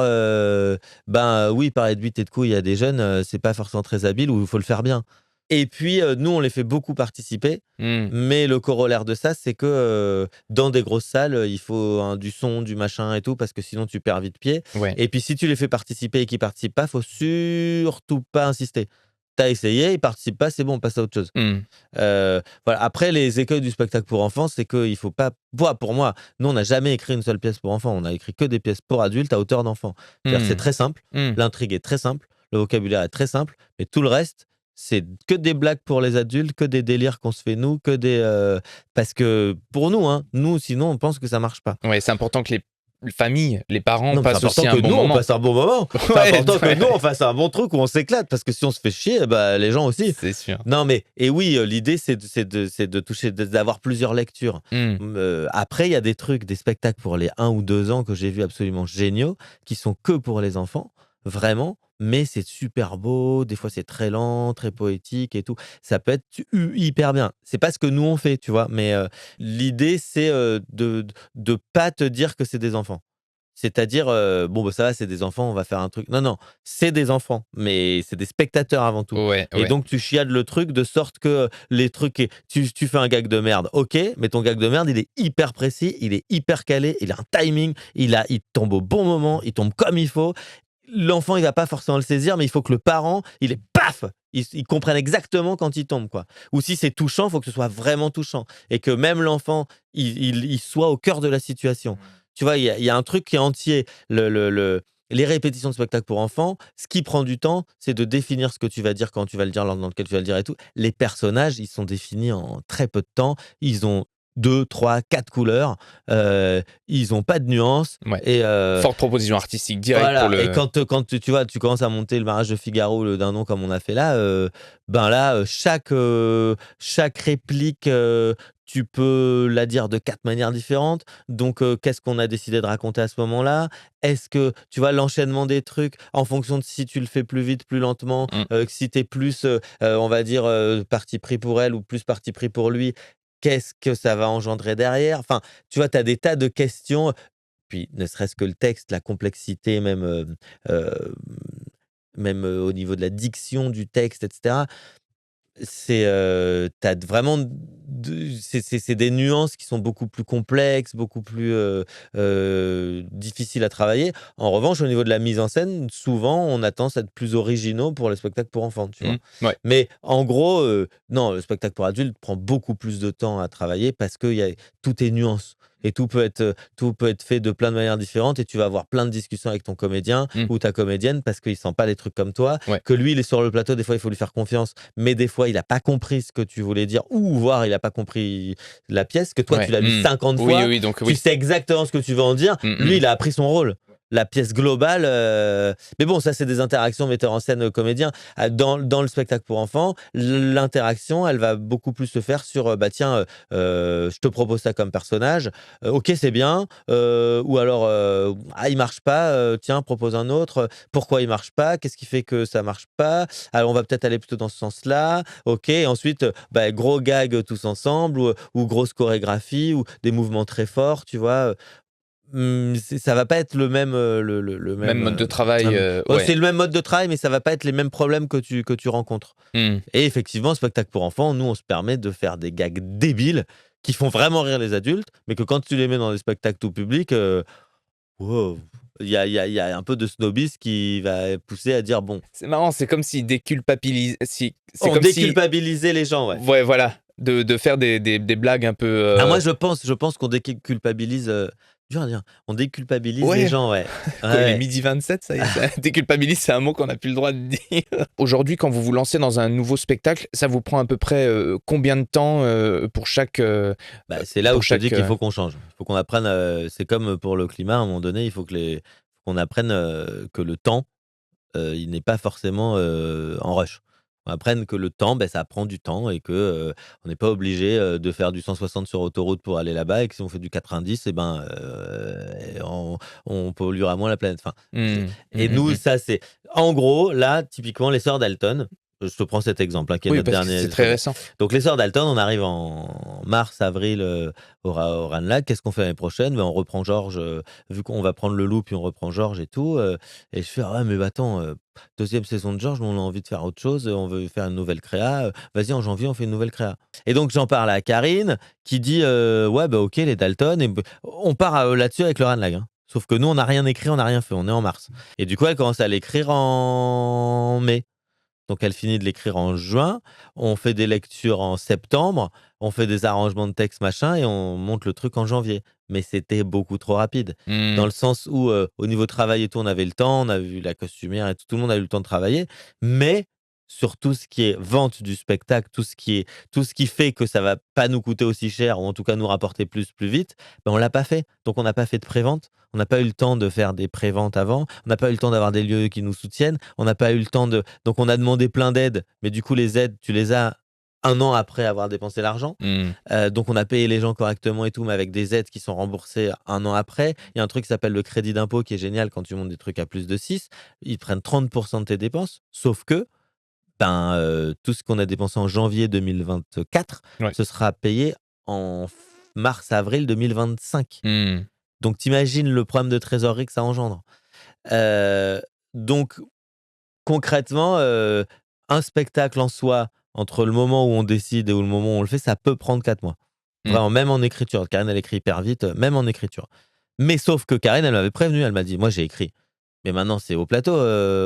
ben, oui, parler de bite et de couilles à des jeunes, c'est pas forcément très habile ou il faut le faire bien. Et puis, nous, on les fait beaucoup participer, Mmh. mais le corollaire de ça, c'est que, dans des grosses salles, il faut du son, du machin et tout, parce que sinon tu perds vite pied. Ouais. Et puis si tu les fais participer et qu'ils participent pas, faut surtout pas insister. Tu as essayé, ils participent pas, c'est bon, on passe à autre chose. Mmh. Voilà. Après, les écueils du spectacle pour enfants, c'est qu'il faut pas pour moi, nous, on n'a jamais écrit une seule pièce pour enfants. On a écrit que des pièces pour adultes à hauteur d'enfants. C'est-à-dire, c'est Mmh. très simple, Mmh. l'intrigue est très simple, le vocabulaire est très simple, mais tout le reste, c'est que des blagues pour les adultes, que des délires qu'on se fait nous, que parce que pour nous, hein, nous, sinon, on pense que ça marche pas. Ouais, c'est important que les familles, les parents Non, mais c'est passent aussi important un que bon nous, on moment. passe un bon moment. C'est Ouais, important que nous, ouais, on fasse un bon truc où on s'éclate, parce que si on se fait chier, bah, les gens aussi. c'est sûr. Non, mais et oui, l'idée, c'est de toucher, d'avoir plusieurs lectures. Mmh. Après, il y a des trucs, des spectacles pour les 1 ou 2 ans que j'ai vus absolument géniaux, qui sont que pour les enfants, vraiment, mais c'est super beau, des fois c'est très lent, très poétique et tout. Ça peut être hyper bien. C'est pas ce que nous on fait, tu vois? Mais l'idée, c'est, de pas te dire que c'est des enfants. C'est-à-dire, bon, bah, ça va, c'est des enfants, on va faire un truc. Non, non, c'est des enfants, mais c'est des spectateurs avant tout. Ouais, Et ouais. donc tu chiades le truc de sorte que les trucs tu fais un gag de merde, OK, mais ton gag de merde, il est hyper précis, il est hyper calé, il a un timing, il tombe au bon moment, il tombe comme il faut. L'enfant, il va pas forcément le saisir, mais il faut que le parent, il est paf! Il comprenne exactement quand il tombe, quoi. Ou si c'est touchant, il faut que ce soit vraiment touchant et que même l'enfant, il soit au cœur de la situation. Tu vois, il y a un truc qui est entier. Les répétitions de spectacles pour enfants, ce qui prend du temps, c'est de définir ce que tu vas dire, quand tu vas le dire, l'ordre dans lequel tu vas le dire et tout. Les personnages, ils sont définis en très peu de temps. Ils ont 2, 3, 4 couleurs. Ils ont pas de nuances Ouais. et Forte proposition artistique directe pour voilà. Et le. quand tu vois, tu commences à monter le mariage de Figaro, le dindon comme on a fait là, ben là, chaque réplique, tu peux la dire de 4 manières différentes. Donc, qu'est-ce qu'on a décidé de raconter à ce moment-là? Est-ce que, tu vois, l'enchaînement des trucs en fonction de si tu le fais plus vite, plus lentement, Mmh. que si tu es plus, on va dire, parti pris pour elle ou plus parti pris pour lui, qu'est-ce que ça va engendrer derrière? Enfin, tu vois, tu as des tas de questions. Puis ne serait-ce que le texte, la complexité même, même, au niveau de la diction du texte et cetera. Tu as vraiment c'est des nuances qui sont beaucoup plus complexes, beaucoup plus, difficiles à travailler. En revanche, au niveau de la mise en scène, souvent, on a tendance à être plus originaux pour les spectacles pour enfants, tu vois? Mmh. Ouais. Mais en gros, non, le spectacle pour adultes prend beaucoup plus de temps à travailler parce que tout est nuance et tout peut être fait de plein de manières différentes et tu vas avoir plein de discussions avec ton comédien Mmh. ou ta comédienne parce qu'il sent pas les trucs comme toi, Ouais. que lui, il est sur le plateau, des fois, il faut lui faire confiance, mais des fois, il a pas compris ce que tu voulais dire ou voire il a pas compris la pièce, que toi, Ouais. tu l'as vue Mmh. 50 Oui, fois, oui, donc tu oui. sais exactement ce que tu veux en dire. Mmh Lui, mh. il a appris son rôle. La pièce globale, mais bon, ça, c'est des interactions metteur en scène, comédien. Dans le spectacle pour enfants, l'interaction, elle va beaucoup plus se faire sur, bah, tiens, je te propose ça comme personnage, OK, c'est bien, ou alors, ah, il marche pas, tiens, propose un autre, pourquoi il marche pas? Qu'est-ce qui fait que ça marche pas? Alors, on va peut-être aller plutôt dans ce sens-là, OK, et ensuite, bah, gros gag tous ensemble ou grosse chorégraphie ou des mouvements très forts, tu vois? Ça va pas être le même, le Même même, mode de travail, ouais, c'est ouais. le même mode de travail, mais ça va pas être les mêmes problèmes que tu rencontres. Mmh. Et effectivement, spectacle pour enfants, nous, on se permet de faire des gags débiles qui font vraiment rire les adultes, mais que quand tu les mets dans des spectacles tout public, wow, il y a un peu de snobisme qui va pousser à dire: «Bon, C'est marrant, c'est comme s'ils déculpabilis si c'est on comme si déculpabilisait les gens», ouais. ouais, voilà, de faire des blagues un peu, Ah moi, je pense qu'on déculpabilise, dur à dire, on déculpabilise les ouais. gens, ouais. Ouais, Quoi, il est ouais. 12h27, ça y est, ça déculpabilise, c'est un mot qu'on n'a plus le droit de dire. Aujourd'hui, quand vous vous lancez dans un nouveau spectacle, ça vous prend à peu près, combien de temps, Bah, c'est là où pour je te dis chaque, qu'il faut qu'on change. Il faut qu'on apprenne, c'est comme pour le climat, à un moment donné, il faut qu'on apprenne, que le temps, il n'est pas forcément, en rush. On apprenne que le temps, ça prend du temps et que, on n'est pas obligé, de faire du 160 sur autoroute pour aller là-bas et que si on fait du 90 on polluera moins la planète. Enfin, c'est mmh, mmh, et mmh, nous, mmh. ça, c'est en gros, là, typiquement, les sœurs Dalton, je te prends cet exemple, qui est Oui, notre parce que c'est dernier très spectacle. récent. Donc les sœurs Dalton, on arrive en mars, avril, au Ranelagh. Qu'est-ce qu'on fait l'année prochaine? On reprend Georges, vu qu'on va prendre le Loup, puis on reprend Georges et tout, et je fais: «Ah ouais, mais attends, 2e saison de Georges, mais on a envie de faire autre chose, on veut faire une nouvelle créa, vas-y en janvier on fait une nouvelle créa». Et donc j'en parle à Karine qui dit: «Ouais, bah, OK les Dalton» et on part, là-dessus avec le Ranelagh, hein. Sauf que nous on n'a rien écrit, on n'a rien fait, on est en mars. Et du coup elle commence à l'écrire en mai. Donc elle finit de l'écrire en juin, on fait des lectures en septembre, on fait des arrangements de texte machin et on monte le truc en janvier. Mais c'était beaucoup trop rapide. Dans Mmh. le sens où, au niveau travail et tout, on avait le temps, on a vu la costumière et tout le monde a eu le temps de travailler. Mais sur tout ce qui est vente du spectacle, tout ce qui fait que ça va pas nous coûter aussi cher ou en tout cas nous rapporter plus vite, on l'a pas fait. Donc on n'a pas fait de prévente, on n'a pas eu le temps de faire des préventes avant, on n'a pas eu le temps d'avoir des lieux qui nous soutiennent, on n'a pas eu le temps de donc on a demandé plein d'aides, mais du coup les aides, tu les as un an après avoir dépensé l'argent. Mmh. Donc on a payé les gens correctement et tout, mais avec des aides qui sont remboursées un an après. Il y a un truc qui s'appelle le crédit d'impôt qui est génial quand tu montes des trucs à plus de 6. Ils prennent 30 de tes dépenses, sauf que, tout ce qu'on a dépensé en janvier 2024, Ouais. ce sera payé en mars-avril 2025. Mmh. Donc tu imagines le problème de trésorerie que ça engendre. Donc concrètement, un spectacle en soi, entre le moment où on décide et où le moment où on le fait, ça peut prendre 4 mois. Mmh. Vraiment, même en écriture. Karine, elle écrit hyper vite, même en écriture. Mais sauf que Karine, elle m'avait prévenu, elle m'a dit: «Moi, j'ai écrit, mais maintenant c'est au plateau,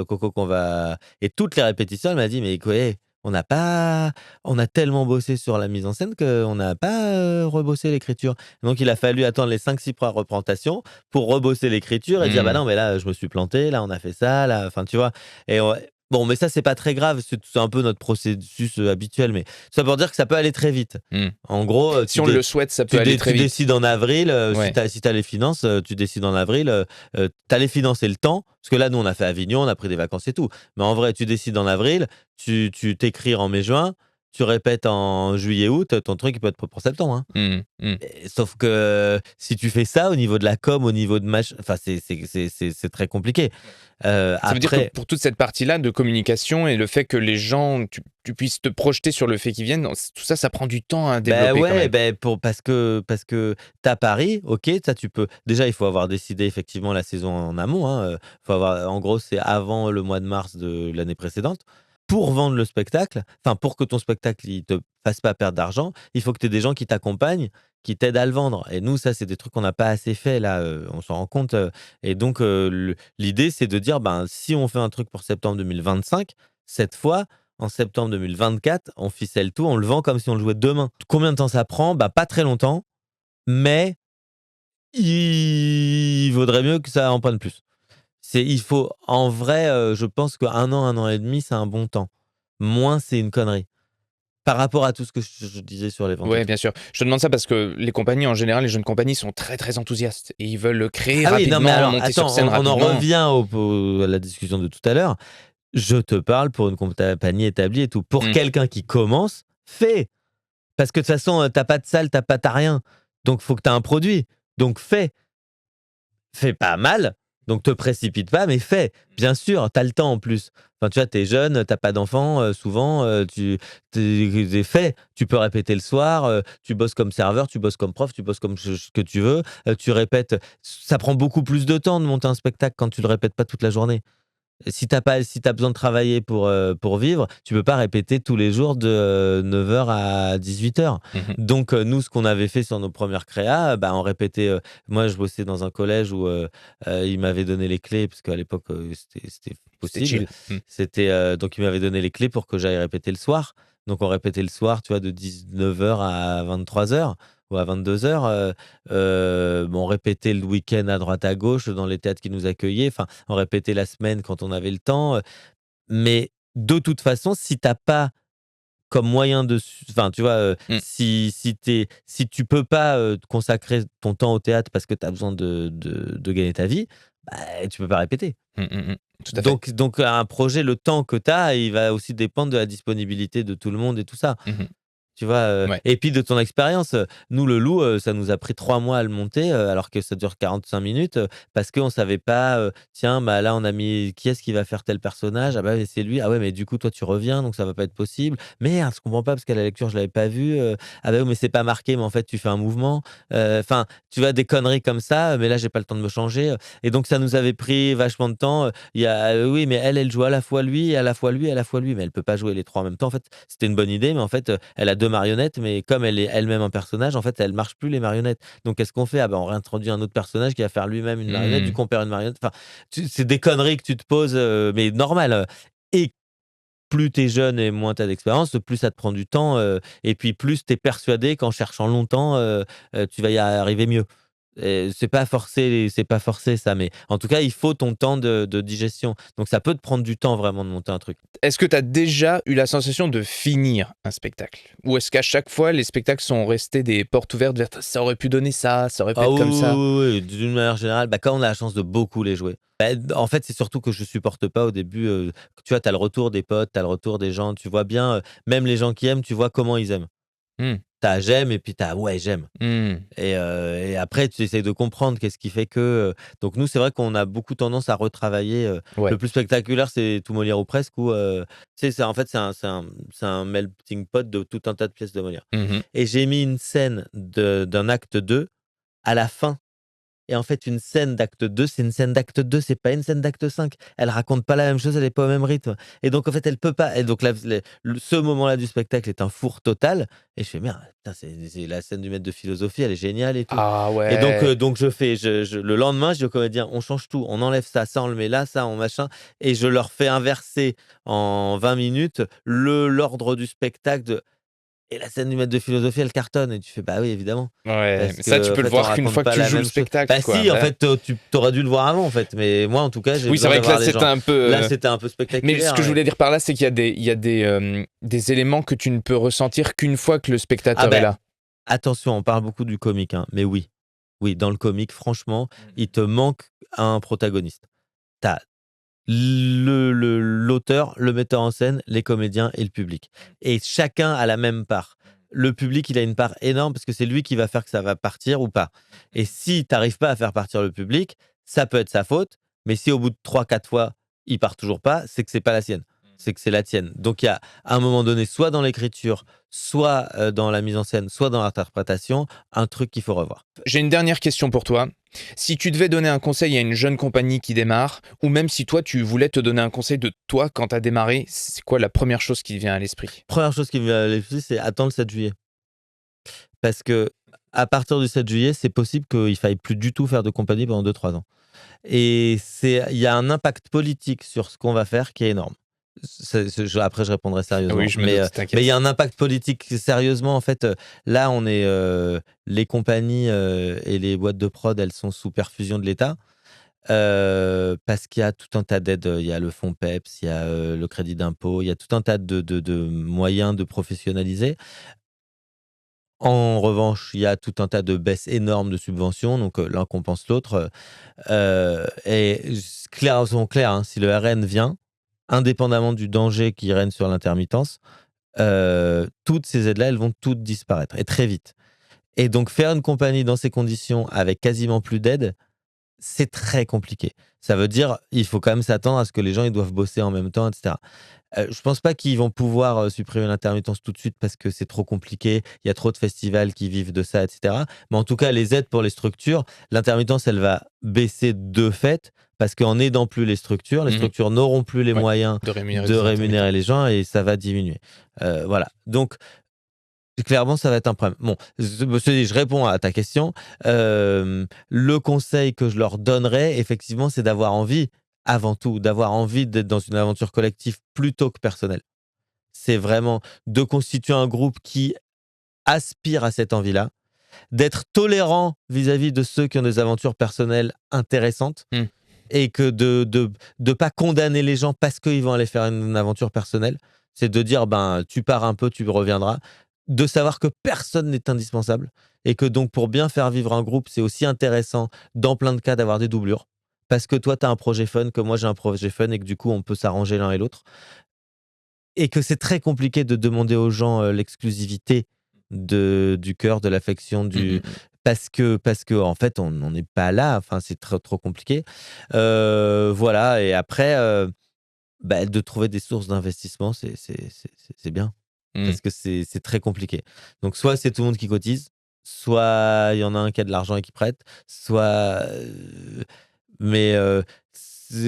Coco, qu'on va» et toutes les répétitions, elle m'a dit: «Mais Koé, on a tellement bossé sur la mise en scène qu'on n'a pas, rebossé l'écriture». Donc il a fallu attendre les 5-6 premières représentations pour rebosser l'écriture et dire: «Bah Mmh. non, mais là, je me suis planté, là, on a fait ça, là», enfin, tu vois? Et ouais, bon, mais ça, c'est pas très grave, c'est un peu notre processus, habituel, mais ça pour dire que ça peut aller très vite. Mmh. En gros, Si on le souhaite, ça peut aller très tu vite. décides en avril, Ouais. si tu as les finances, tu décides en avril, tu as les finances et le temps, parce que là, nous, on a fait Avignon, on a pris des vacances et tout. Mais en vrai, tu décides en avril, tu t'écris en mai-juin, tu répètes en juillet-août, ton truc, il peut être prêt pour septembre, hein. Mmh. Mmh. Sauf que si tu fais ça au niveau de la com, au niveau de enfin, c'est très compliqué. Ça veut dire que Après pour toute cette partie-là de communication et le fait que les gens, tu puisses te projeter sur le fait qu'ils viennent, tout ça, ça prend du temps à bah, développer quand ouais, même. parce que tu as Paris, OK, ça tu peux déjà, il faut avoir décidé effectivement la saison en amont, hein, faut avoir en gros, c'est avant le mois de mars de l'année précédente. Pour vendre le spectacle, enfin, pour que ton spectacle, il te fasse pas perdre d'argent, il faut que tu aies des gens qui t'accompagnent, qui t'aident à le vendre et nous, ça, c'est des trucs qu'on n'a pas assez fait là, on s'en rend compte, et donc l'idée, c'est de dire, ben, si on fait un truc pour septembre 2025, cette fois, en septembre 2024, on ficelle tout, on le vend comme si on le jouait demain. Combien de temps ça prend? Bah, pas très longtemps, mais il vaudrait mieux que ça en prenne plus. Il faut en vrai, je pense un an et demi, c'est un bon temps. Moins, c'est une connerie. Par rapport à tout ce que je disais sur les ventes et Ouais, tout. bien sûr. Je te demande ça parce que les compagnies, en général, les jeunes compagnies sont très, très enthousiastes et ils veulent créer Ah oui, non, mais rapidement, alors, monter sur attends, scène on en rapidement. revient à la discussion de tout à l'heure. Je te parle pour une compagnie établie et tout. Pour Mmh. quelqu'un qui commence, fais! Parce que de toute façon, tu pas de salle, tu rien. Donc faut que tu un produit. Donc fais. Fais pas mal, Donc te précipite pas, mais fais. Bien sûr, tu as le temps en plus. Enfin, tu vois, tu es jeune, tu pas d'enfants, souvent, fais. Tu peux répéter le soir, tu bosses comme serveur, tu bosses comme prof, tu bosses comme ce que tu veux, tu répètes. Ça prend beaucoup plus de temps de monter un spectacle quand tu le répètes pas toute la journée. Si t'as besoin de travailler pour vivre, tu peux pas répéter tous les jours de 9h à 18h. Mhm. Donc nous, ce qu'on avait fait sur nos premières créas, bah, on répétait, moi je bossais dans un collège où ils m'avaient donné les clés, parce qu'à l'époque, c'était C'était possible. chill. Mm. Donc ils m'avaient donné les clés pour que j'aille répéter le soir. Donc on répétait le soir, tu vois, de 19h à 23h ou à 22h. On répétait le week-end à droite à gauche dans les théâtres qui nous accueillaient. Enfin, on répétait la semaine quand on avait le temps. Mais de toute façon, si t'as pas comme moyen enfin, tu vois, Mm. si tu peux pas te consacrer ton temps au théâtre parce que tu as besoin de gagner ta vie, bah, tu peux pas répéter. Mm, mm, mm. Tout à fait. Donc, un projet, le temps que tu as, il va aussi dépendre de la disponibilité de tout le monde et tout ça. Mhm. Tu vois, Ouais. et puis de ton expérience, nous le Loup, ça nous a pris 3 mois à le monter, alors que ça dure 45 minutes, parce qu'on savait pas, tiens, bah, là on a mis qui est-ce qui va faire tel personnage? Ah bah, c'est lui. Ah ouais, mais du coup toi tu reviens donc ça va pas être possible. Merde, je comprends pas parce qu'à la lecture je l'avais pas vu, ah bah, oui, mais c'est pas marqué, mais en fait tu fais un mouvement. Enfin, tu vois des conneries comme ça, mais là j'ai pas le temps de me changer, et donc ça nous avait pris vachement de temps, il y a oui, mais elle joue à la fois lui, à la fois lui, à la fois lui, mais elle peut pas jouer les 3 en même temps. En fait, c'était une bonne idée, mais en fait, elle a 2 marionnettes, mais comme elle est elle-même un personnage, en fait, elle marche plus les marionnettes. Donc qu'est-ce qu'on fait? Ah bah, on réintroduit un autre personnage qui va faire lui-même une marionnette, du Mm. coup on perd une marionnette. Enfin, c'est des conneries que tu te poses, mais normal. Et plus tu es jeune et moins tu as d'expérience, plus ça te prend du temps, et puis plus tu es persuadé qu'en cherchant longtemps, tu vas y arriver mieux. C'est pas forcé ça, mais en tout cas, il faut ton temps de digestion. Donc ça peut te prendre du temps vraiment de monter un truc. Est-ce que tu as déjà eu la sensation de finir un spectacle? Ou est-ce qu'à chaque fois, les spectacles sont restés des portes ouvertes vers ça aurait pu donner ça aurait pu Ah être oui, comme ça? oui, oui, oui, d'une manière générale, bah, quand on a la chance de beaucoup les jouer. En fait, c'est surtout que je supporte pas au début, tu vois, tu as le retour des potes, tu as le retour des gens, tu vois bien, même les gens qui aiment, tu vois comment ils aiment. Mm. Tu as j'aime et puis tu as ouais, j'aime. Mm. Et après, tu essayes de comprendre qu'est-ce qui fait que. Donc, nous, c'est vrai qu'on a beaucoup tendance à retravailler. Le Ouais. plus spectaculaire, c'est Tout Molière ou presque, où tu sais, en fait, c'est un melting pot de tout un tas de pièces de Molière. Mhm. Et j'ai mis une scène d'un acte 2 à la fin. Et en fait, une scène d'acte 2, c'est une scène d'acte 2, c'est pas une scène d'acte 5. Elle raconte pas la même chose, elle est pas au même rythme. Et donc, en fait, elle peut pas. Et donc, ce moment-là du spectacle est un four total. Et je fais, merde, putain, c'est la scène du maître de philosophie, elle est géniale et tout. Ah Et donc, ouais. je fais, le lendemain, je dis aux comédiens, on change tout, on enlève ça, ça, on le met là, ça, on machin. Et je leur fais inverser en 20 minutes l'ordre du spectacle. Et la scène du maître de philosophie, elle cartonne. Et tu fais, bah oui, évidemment. Ouais, Parce mais ça, tu que, en peux le fait, on voir qu'une raconte fois que pas tu la joues le même chose. spectacle, Bah quoi. si, en Ouais. fait, tu aurais dû le voir avant, en fait. Mais moi, en tout cas, j'ai Oui, c'est besoin vrai que là, d'avoir les c'était gens. un peu. Là, c'était un peu Mais ce spectaculaire. que je voulais dire par là, c'est qu'il y a des éléments que tu ne peux ressentir qu'une fois que le Ah spectateur est ben, là. attention, on parle beaucoup du comique, hein, mais oui. Oui, dans le comique, franchement, il te manque un protagoniste. T'as l'auteur, le metteur en scène, les comédiens et le public. Et chacun a la même part. Le public, il a une part énorme parce que c'est lui qui va faire que ça va partir ou pas. Et si tu n'arrives pas à faire partir le public, ça peut être sa faute. Mais si au bout de 3, 4 fois, il part toujours pas, c'est que c'est pas la sienne. C'est que c'est la tienne. Donc il y a à un moment donné, soit dans l'écriture, soit dans la mise en scène, soit dans l'interprétation, un truc qu'il faut revoir. J'ai une dernière question pour toi. Si tu devais donner un conseil à une jeune compagnie qui démarre, ou même si toi tu voulais te donner un conseil de toi quand tu as démarré, c'est quoi la première chose qui te vient à l'esprit? Première chose qui me vient à l'esprit, c'est attendre le 7 juillet. Parce que à partir du 7 juillet, c'est possible qu'il faille plus du tout faire de compagnie pendant 2, 3 ans. Et il y a un impact politique sur ce qu'on va faire qui est énorme. Après, je répondrai Oui, sérieusement. je me Mais doute, il y t'inquiète. a un impact politique sérieusement. En fait, là, on est les compagnies et les boîtes de prod, elles sont sous perfusion de l'État. Parce qu'il y a tout un tas d'aides. Il y a le fonds PEPS, il y a le crédit d'impôt, il y a tout un tas de moyens de professionnaliser. En revanche, il y a tout un tas de baisses énormes de subventions, donc l'un compense l'autre. Soyons clairs, hein, si le RN vient, indépendamment du danger qui règne sur l'intermittence, toutes ces aides-là, elles vont toutes disparaître, et très vite. Et donc faire une compagnie dans ces conditions, avec quasiment plus d'aides, c'est très compliqué. Ça veut dire, il faut quand même s'attendre à ce que les gens ils doivent bosser en même temps, etc. Je pense pas qu'ils vont pouvoir supprimer l'intermittence tout de suite parce que c'est trop compliqué. Il y a trop de festivals qui vivent de ça, etc. Mais en tout cas, les aides pour les structures, l'intermittence, elle va baisser de fait parce qu'en n'aidant plus les structures n'auront plus les moyens de rémunérer, de rémunérer les gens et ça va diminuer. Voilà. Donc, clairement, ça va être un problème. Bon, je réponds à ta question. Le conseil que je leur donnerais, effectivement, c'est d'avoir envie, avant tout, d'avoir envie d'être dans une aventure collective plutôt que personnelle. C'est vraiment de constituer un groupe qui aspire à cette envie-là, d'être tolérant vis-à-vis de ceux qui ont des aventures personnelles intéressantes et que de pas condamner les gens parce qu'ils vont aller faire une aventure personnelle. C'est de dire, tu pars un peu, tu reviendras. De savoir que personne n'est indispensable et que donc pour bien faire vivre un groupe, c'est aussi intéressant dans plein de cas d'avoir des doublures. Parce que toi, tu as un projet fun, que moi j'ai un projet fun et que du coup, on peut s'arranger l'un et l'autre. Et que c'est très compliqué de demander aux gens l'exclusivité du cœur, de l'affection, parce que en fait, on n'en est pas là. Enfin, c'est trop compliqué. Voilà. Et après, de trouver des sources d'investissement, c'est bien. Parce que c'est très compliqué. Donc, soit c'est tout le monde qui cotise, soit il y en a un qui a de l'argent et qui prête, soit. Mais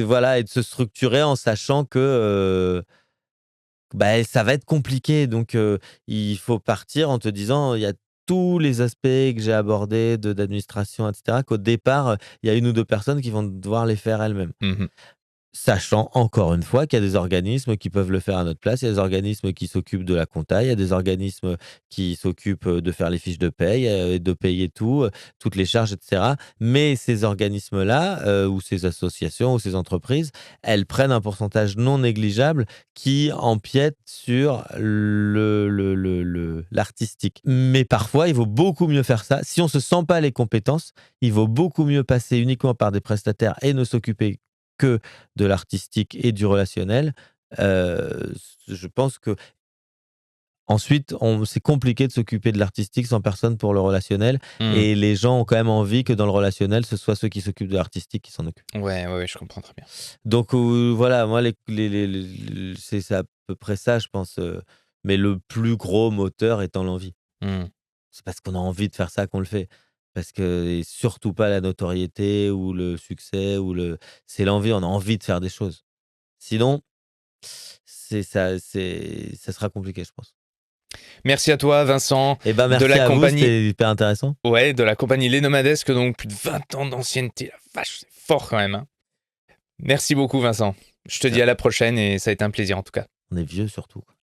voilà, et de se structurer en sachant que ça va être compliqué. Donc, il faut partir en te disant il y a tous les aspects que j'ai abordés d'administration, etc., qu'au départ, il y a une ou deux personnes qui vont devoir les faire elles-mêmes. Sachant, encore une fois, qu'il y a des organismes qui peuvent le faire à notre place. Il y a des organismes qui s'occupent de la compta. Il y a des organismes qui s'occupent de faire les fiches de paye et de payer tout, toutes les charges, etc. Mais ces organismes-là, ou ces associations, ou ces entreprises, elles prennent un pourcentage non négligeable qui empiète sur l'artistique. Mais parfois, il vaut beaucoup mieux faire ça. Si on ne se sent pas les compétences, il vaut beaucoup mieux passer uniquement par des prestataires et ne s'occuper que de l'artistique et du relationnel. Je pense que ensuite, c'est compliqué de s'occuper de l'artistique sans personne pour le relationnel. Et les gens ont quand même envie que dans le relationnel, ce soit ceux qui s'occupent de l'artistique qui s'en occupent. Ouais, je comprends très bien. Donc voilà, moi, c'est à peu près ça, je pense. Mais le plus gros moteur étant l'envie. C'est parce qu'on a envie de faire ça qu'on le fait. Parce que, et surtout pas la notoriété ou le succès, c'est l'envie, on a envie de faire des choses. Sinon, ça sera compliqué, je pense. Merci à toi, Vincent. Merci de la à compagnie... vous, c'était hyper intéressant. Ouais, de la compagnie Les Nomadesques, donc plus de 20 ans d'ancienneté. La vache, c'est fort quand même. Hein. Merci beaucoup, Vincent. Je te dis à la prochaine et ça a été un plaisir en tout cas. On est vieux surtout.